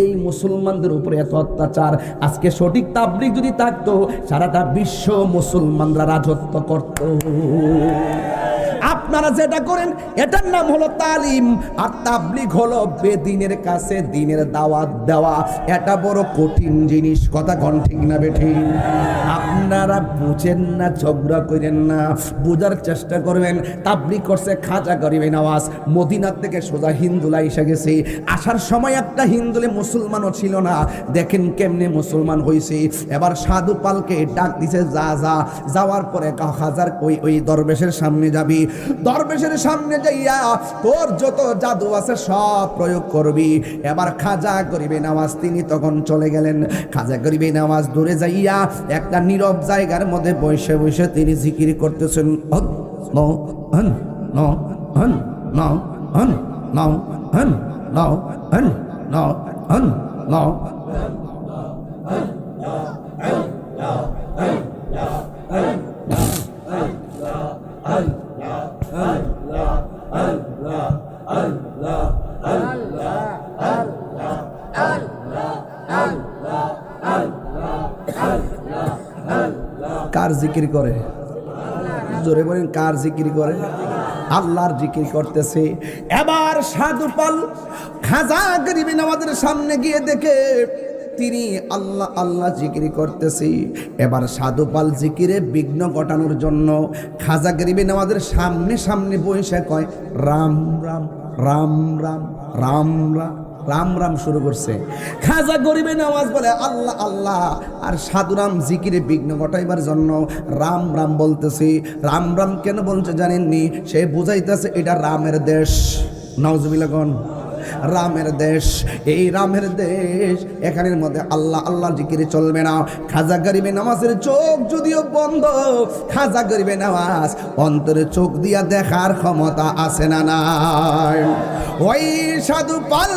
এই মুসলমানদের উপরে এত অত্যাচার। আজকে সঠিক তাবলীগ যদি থাকতো, সারাটা বিশ্ব মুসলমানরা রাজত্ব করত। আপনারা যেটা করেন এটার নাম হলো তালিম, আর তাবলীগ হলো বেদিনের কাছে দ্বীনের দাওয়াত দেওয়া। এটা বড় কঠিন জিনিস, কথা কোন ঠিক না বেঠিক? আপনারা বুঝেন না, ঝগড়া করেন না, বোঝার চেষ্টা করবেন। তাবলীগ করছে খাজা গরিবে নওয়াজ, মদিনার থেকে সোজা হিন্দুলা এসে গেছে। আসার সময় একটা হিন্দুলে মুসলমানও ছিল না, দেখেন কেমনে মুসলমান হয়েছে। এবার সাধু পালকে ডাক দিছে, যা যা, যাওয়ার পরে খাজার ওই দরবেশের সামনে যাবি, দরবেশের সামনে যাইয়া তোর যত জাদু আছে সব প্রয়োগ করবি। এবার খাজা গরিবে নওয়াজ তিনি তখন চলে গেলেন। খাজা গরিবে নওয়াজ দূরে যাইয়া একটা নীরব জায়গার মধ্যে বসে বসে তিনি জিকির করতেছেন, নো হন নো হন নো হন নো হন নো হন নো হন নো। কার জিকির করে? জোরে বলেন, কার জিকির করে? আল্লাহর জিকির করতেছে। এবার সাধু পাল খাজা গরিবে নওয়াজের সামনে গিয়ে দেখে তিনি আল্লাহ আল্লাহ জিকির করতেছি। এবার সাধু পাল জিকিরে বিঘ্ন ঘটানোর জন্য খাজা গরিবে নওয়াজের সামনে সামনে বসে কয়, রাম রাম রাম রাম রাম রাম রাম রাম শুরু করছে। খাজা গরিবে নওয়াজ বলে আল্লাহ আল্লাহ, আর সাধুরাম জিকিরে বিঘ্ন ঘটাইবার জন্য রাম রাম বলতেছি। রাম রাম কেন বলছে জানেননি? সে বুঝাইতেছে এটা রামের দেশ। নাউজুবিল্লাহ কোন? রামের দেশ, এই রামের দেশ, এখানের মধ্যে আল্লাহ আল্লাহ জিকিরে চলবে না। খাজা গরিবে নওয়াজের চোখ যদিও বন্ধ, খাজা গরিবে নওয়াজ অন্তরে চোখ দিয়া দেখার ক্ষমতা আছে না নাই? ওই সাধু পাল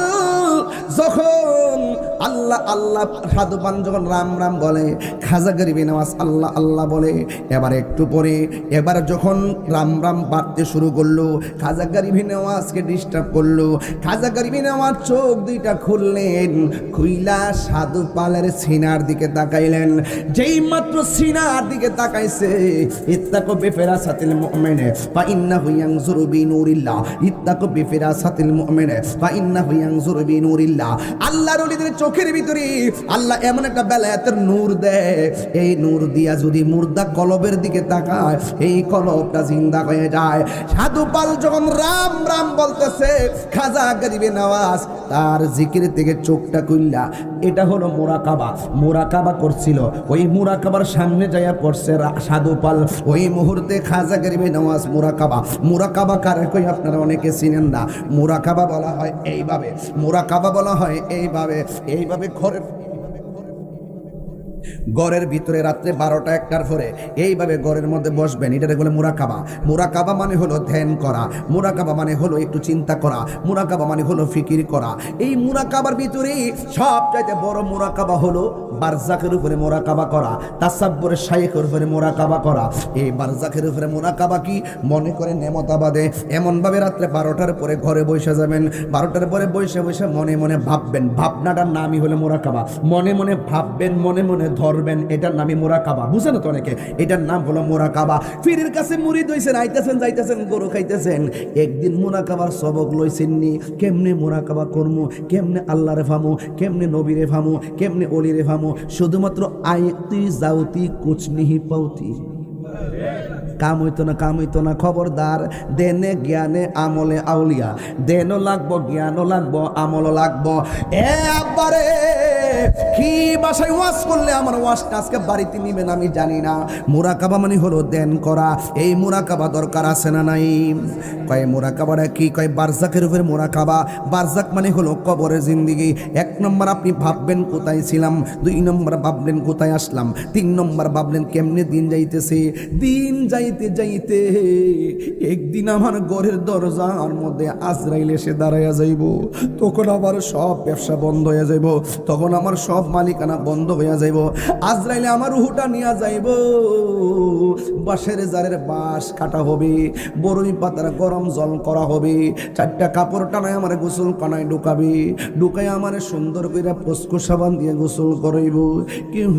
যখন আল্লাহ আল্লাহ, সাধু পাল যখন রাম রাম বলে, খাজা গরিবে নওয়াজ আল্লাহ আল্লাহ বলে। এবার একটু পরে এবার যখন রাম রাম বাড়তে শুরু করলো, খাজা গরিবে নওয়াজকে ডিস্টার্ব করলো। খাজা গরিবে নওয়াজ চোখ দুইটা খুললেন, খুইলা সাধু পালের সিনার দিকে তাকাইলেন। যেই মাত্র সিনার দিকে তাকাইছে, ইত্তাকু বিফিরাসাতিল মুমিনে ফা ইন্নাহু ইয়ানজুরু বিনুরিল্লাহ, ইত্তাকু বিফিরাসাতিল মুমিনে ফা ইন্নাহু ইয়ানজুরু বিনুরিল্লাহ। আল্লাহর ওলিদের চোখের ভিতরে আল্লাহ এমন একটা বেলায়েতের নূর দেয়, এই নূর দিয়া যদি মুর্দা কলবের দিকে তাকায়, এই কলবটা জিন্দা হয়ে যায়। সাধু পাল যখন রাম রাম বলতেছে, খাজা গরিবে নওয়াজ তার জিকির থেকে চোখটা খুললা। এটা হলো মুরাকাবা, মুরাকাবা করছিল। ওই মুরাকাবার সামনে যাইয়া পড়ছে সাধু পাল। ওই মুহূর্তে খাজা গরিবে নওয়াজ মুরাকাবা, মুরাকাবা কারে কই আপনারা অনেকে চিনেন না। মুরাকাবা বলা হয় এইভাবে, মুরাকাবা বলা হয় এইভাবে, এইভাবে ঘরে ঘরের ভিতরে রাত্রে 12টা 1টার পরে এইভাবে ঘরের মধ্যে বসবেন। এটাকে বলে মুরাকাবা। মুরাকাবা মানে হলো ধ্যান করা, মুরাকাবা মানে হলো একটু চিন্তা করা, মুরাকাবা মানে হলো ফিকির করা। এই মুরাকাবার ভিতরে সবচাইতে বড় মুরাকাবা হলো বারজাকের উপরে মুরাকাবা করা, তাসাব্বুরের শাইখের উপরে মুরাকাবা করা। এই বারজাকের উপরে মুরাকাবা কি মনে করে নেমতাবাদে এমন ভাবে রাত্রে 12টার পরে ঘরে বসে যাবেন, 12টার পরে বসে বসে মনে মনে ভাববেন, ভাবনাটার নামই হলো মুরাকাবা। মনে মনে ভাববেন, মনে মনে ধরবেন, এটার নামই মুরাকাবা। বুঝেন তো অনেকে, এটার নাম হলো মুরাকাবা। পীরের কাছে মুরিদ হইছেন, আইতেছেন যাইতেছেন, গরু খাইতেছেন, একদিন মুরাকাবার সবক লইছেননি। কেমনে মুরাকাবা করমু, কেমনে আল্লাহরে ফামু, কেমনে নবীরে ফামু, কেমনে অলিরে ফামু, শুধুমাত্র আইতি যাওতি কুছ নিহি পাউতি। কাম হইতো না, খবরদার। দেনে জ্ঞানে আমলে আউলিয়া, দেনও লাগবো, জ্ঞানও লাগবো, আমলও লাগবো। একবারে কি বাসায় ওয়াজ করলে আমার ওয়াজটা আজকে বাড়িতে নিবেন আমি জানি না। মুরাকাবা মানে হলো ধ্যান করা। এই মুরাকাবা দরকার আছে না নাই? কয় মুরাকাবাটা কি? কয় বারজাকের উপরে মুরাকাবা। বারজাক মানে হলো কবরের জিন্দেগি। 1 নম্বর আপনি ভাববেন কোথায় ছিলাম, 2 নম্বর ভাবলেন কোথায় আসলাম, 3 নম্বর ভাবলেন কেমনে দিন যাইতেছে। দিন যাইতে যাইতে একদিন আমার ঘরের দরজার মধ্যে আজরাইল এসে দাঁড়াইয়া যাইব। তখন আমার সব ব্যবসা বন্ধ হয়ে যাইব, তখন আমার সব মালিকানা বন্ধ হয়ে যাইব। আজরাইলে আমার রুহুটা নিয়ে যাইব। বাঁশের জারের বাঁশ কাটা হবে, বরই পাতার গরম জল করা হবে, 4টা কাপড় টানায় আমার গোসল কানায় ঢুকাবে, ঢুকায় আমার সুন্দর করে পস্কো সাবান দিয়ে গোসল করাইব। কেহ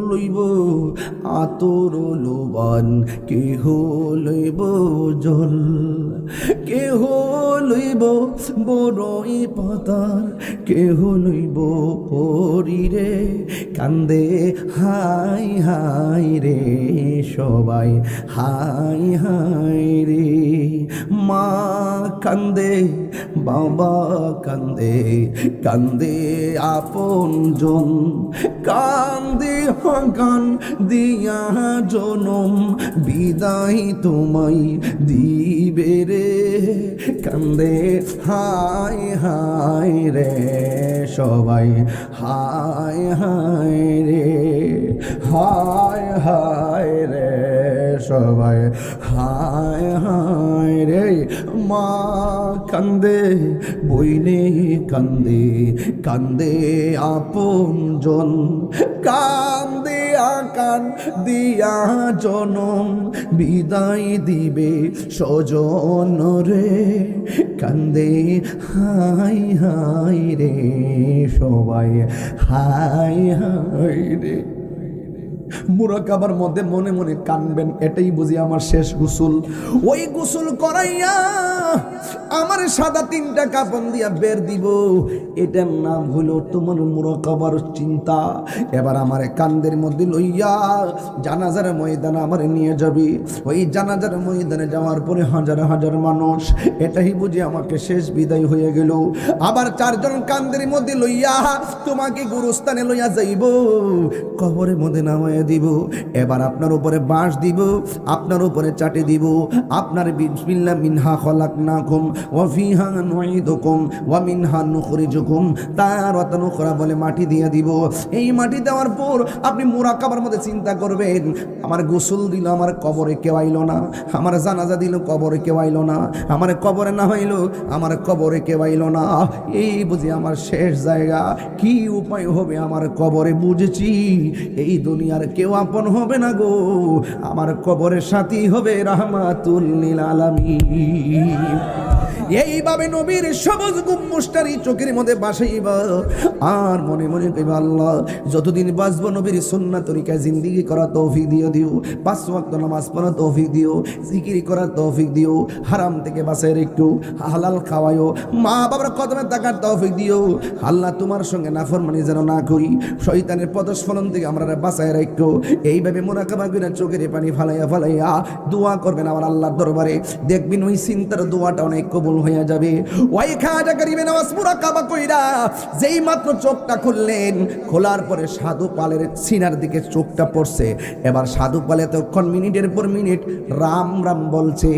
লইব আতর লোবান, কেহ লইব জল, কেহ লইব বরই পাতার, কেহ লইব পরিরে। কান্দে হাই হাই রে সবাই, হাই হাই রে। মা কান্দে, বাবা কান্দে, কান্দে আপন জন, কান্দে হাকান দিয়া জনম, বিদায় তোমায় দিবে রে। কান্দে হাই হাই রে সবাই, হাই হাই রে, হাই হাই রে সবাই, হাই হাই রে। মা কান্দে, বইনে কান্দে, কান্দে আপন জন, কান্দে আকান দিয়া জনম, বিদায় দিবে স্বজন রে। কান্দে হাই হাই রে সবাই, হাই হাই রে। মুরাকাবার মধ্যে মনে মনে কানবেন, এটাই বুঝি আমার শেষ গোসল। ওই গোসল করাইয়া আমার সাদা 3টা কাপন দিয়া বের দিব, এটার নাম হলো তোমার মুরাকাবার চিন্তা। এবার আমার কান্দের মধ্যে লইয়া জানাজার ময়দানে আমার নিয়ে যাবি। ওই জানাজার ময়দানে যাওয়ার পরে হাজার হাজার মানুষ, এটাই বুঝি আমাকে শেষ বিদায় হয়ে গেল। আবার 4 জন কান্দের মধ্যে লইয়া তোমাকে গুরুস্থানে লইয়া যাইব, কবরের মধ্যে নামাইয়া দিব। এবার আপনার উপরে বাঁশ দিব, আপনার উপরে চাটে দিব, আপনার বিসমিল্লাহ মিনহা খলাকনাকুম ওয়া ফিহা নুঈদুকুম ওয়া মিনহা নুখরিজুকুম তারাতান উখরা বলে মাটি দিয়ে দিব। এই মাটি দেওয়ার পর আপনি মুরাকাবার মধ্যে চিন্তা করবেন, আমার গোসল দিল আমার কবরে কেউ আইলো না, আমার জানাজা দিল কবরে কেউ আইলো না, আমার কবরে না হইলো আমার কবরে কেউ আইলো না। এই বুঝি আমার শেষ জায়গা। কি উপায় হবে আমার কবরে? বুঝেছি এই দুনিয়ার কেউ আপন হবে না গো, আমার কবরের সাথী হবে রাহমাতুল লিল আলামিন। এইভাবে নবীর সবুজ গুম্মুশটারি চোখের মধ্যে বাসাইবা আর মনে মনে কইবা, আল্লাহ যতদিন বাঁচবো নবীর সুন্নাহ তরিকায় জিন্দেগি করা তৌফিক দিও, 5 ওয়াক্ত নামাজ পড়া তৌফিক দিও, জিকির করার তৌফিক দিও, হারাম থেকে বাঁচায় একটু হালাল খাওয়ায়ও, মা বাবার কদমে থাকার তৌফিক দিও। আল্লাহ তোমার সঙ্গে নাফরমানি যেন না করি, শয়তানের পদস্খলন থেকে আমরা বাঁচায় রাখো। এইভাবে মুরাকাবা করে চোখের পানি ফালাইয়া ফালাইয়া দোয়া করবেন আমার আল্লাহর দরবারে। দেখবেন ওই চিন্তার দোয়াটা অনেক কবুল কবুল হয়ে যাবে। ওই খাজা গরিবে নওয়াজ মুরাকাবা কইরা যেই মাত্র চোখটা খুললেন, খোলার পরে সাধু পালের সিনার দিকে চোখটা পড়ছে। এবার সাধু পালে তখন মিনিটের পর মিনিট রাম রাম বলছে।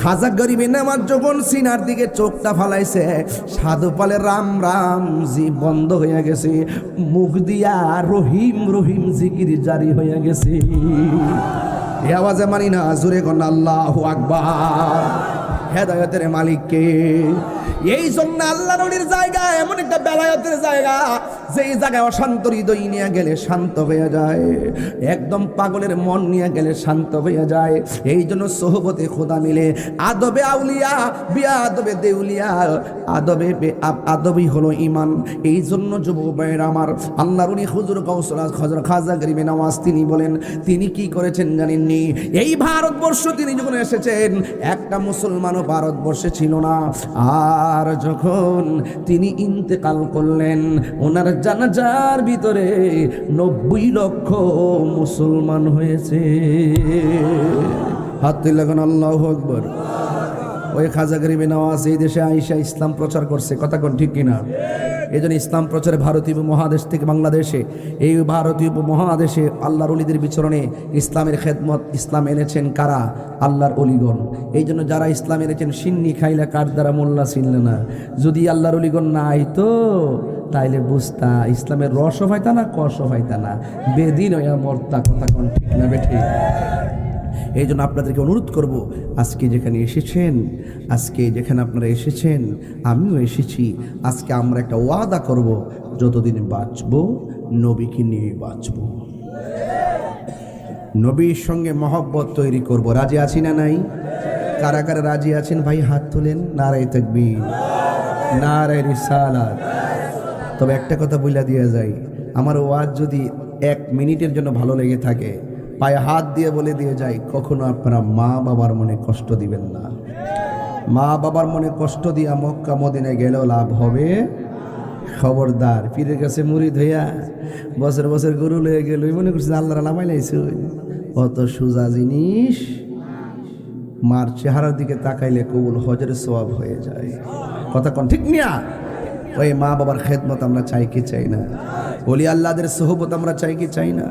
খাজা গরিবে নওয়াজ যখন সিনার দিকে চোখটা ফালাইছে, সাধু পালে রাম রাম জি বন্ধ হয়ে গেছে, মুখ দিয়া রহিম রহিম জিকির জারি হয়ে গেছে। এই আওয়াজে মানি না, জোরে কোন আল্লাহু আকবার। হেদায়েতের মালিককে। এই জন্য আল্লাহর ওলির জায়গা এমন একটা বেলায়েতের জায়গা, যেই জায়গায় অশান্ত হৃদয় নিয়ে গেলে শান্ত হয়ে যায়, একদম পাগলের মন নিয়ে গেলে শান্ত হয়ে যায়। এই জন্য সোহবতে খোদা মিলে আদবে আউলিয়া বিআদবে দেউলিয়া, আদবই হলো ঈমান। এই জন্য যুবক ভাইয়েরা আমার, আল্লাহর ওলি হুজুর গৌসুল আজম খাজা গরিবে নওয়াজ তিনি বলেন, তিনি কি করেছেন জানেননি? এই ভারতবর্ষ তিনি যখন এসেছেন, একটা মুসলমানও ভারতবর্ষে ছিল না। আর যখন তিনি ইন্তেকাল করলেন, ওনার জানাজার ভিতরে 90 লক্ষ মুসলমান হয়েছে। হাত তুলে লাগান আল্লাহু আকবার। ওই খাজা গরিবে নওয়াজ এই দেশে আইসা ইসলাম প্রচার করছে, কথা কোন ঠিক কিনা? এই জন্য ইসলাম প্রচারে ভারতীয় উপমহাদেশ থেকে বাংলাদেশে, এই ভারতীয় উপমহাদেশে আল্লাহর ওলিদের বিচরণে ইসলামের খেদমত, ইসলাম এনেছেন কারা? আল্লাহর ওলিগণ। এই জন্য যারা ইসলাম এনেছেন, সিন্নি খাইলা কাঠ দ্বারা মোল্লা ছিনলে না। যদি আল্লাহর ওলিগণ না আইতো তাইলে বুঝতা ইসলামের রসও পাইতা না, কষও পাইতা না, বেদিন হইয়া মরতা। কথা কোন ঠিক না বেঠি? এই জন্য আপনাদেরকে অনুরোধ করব, আজকে যেখানে এসেছেন, আজকে যেখানে আপনারা এসেছেন, আমিও এসেছি, আজকে আমরা একটা ওয়াদা করব, যতদিন বাঁচব নবীকে নিয়ে বাঁচব, নবীর সঙ্গে মহব্বত তৈরি করব। রাজি আছি না নাই? কারা কারা রাজি আছেন ভাই হাত তোলেন। নারায়ে তাকবীর, নারায়ে রিসালাত। তবে একটা কথা বইলা দিয়ে যাই, আমার ওয়াজ যদি 1 মিনিটের জন্য ভালো লেগে থাকে, পায়ে হাত দিয়ে বলে দিয়ে যাই, কখনো আপনারা মা বাবার মনে কষ্ট দিবেন না। মা বাবার মনে কষ্ট দিয়া মক্কা মদিনায় গেলেও লাভ হবে। খবরদার, পীরের কাছে মুরিদ হইয়া বছর বছর গরু লয়ে গেল, মনে করছে আল্লাহর নামাই লাইছে, অত সোজা জিনিস। মার চেহারার দিকে তাকাইলে কবুল হজের সওয়াব হয়ে যায়। কথা কোন ঠিক নিয়া? ওই মা বাবার খেদমত আমরা চাই কি চাই না? ওলি আল্লাহদের সোহবত আমরা চাই কি চাই না?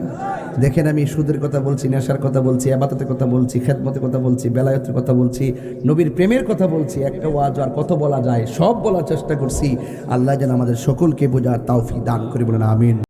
দেখেন, আমি সুদের কথা বলছি, নেশার কথা বলছি, ইবাদতের কথা বলছি, খেদমতের কথা বলছি, বেলায়েতের কথা বলছি, নবীর প্রেমের কথা বলছি। একটা ওয়াজ আর কত বলা যায়, সব বলার চেষ্টা করছি। আল্লাহ যেন আমাদের সকলকে বোঝার তৌফিক দান করে, বলেন আমিন।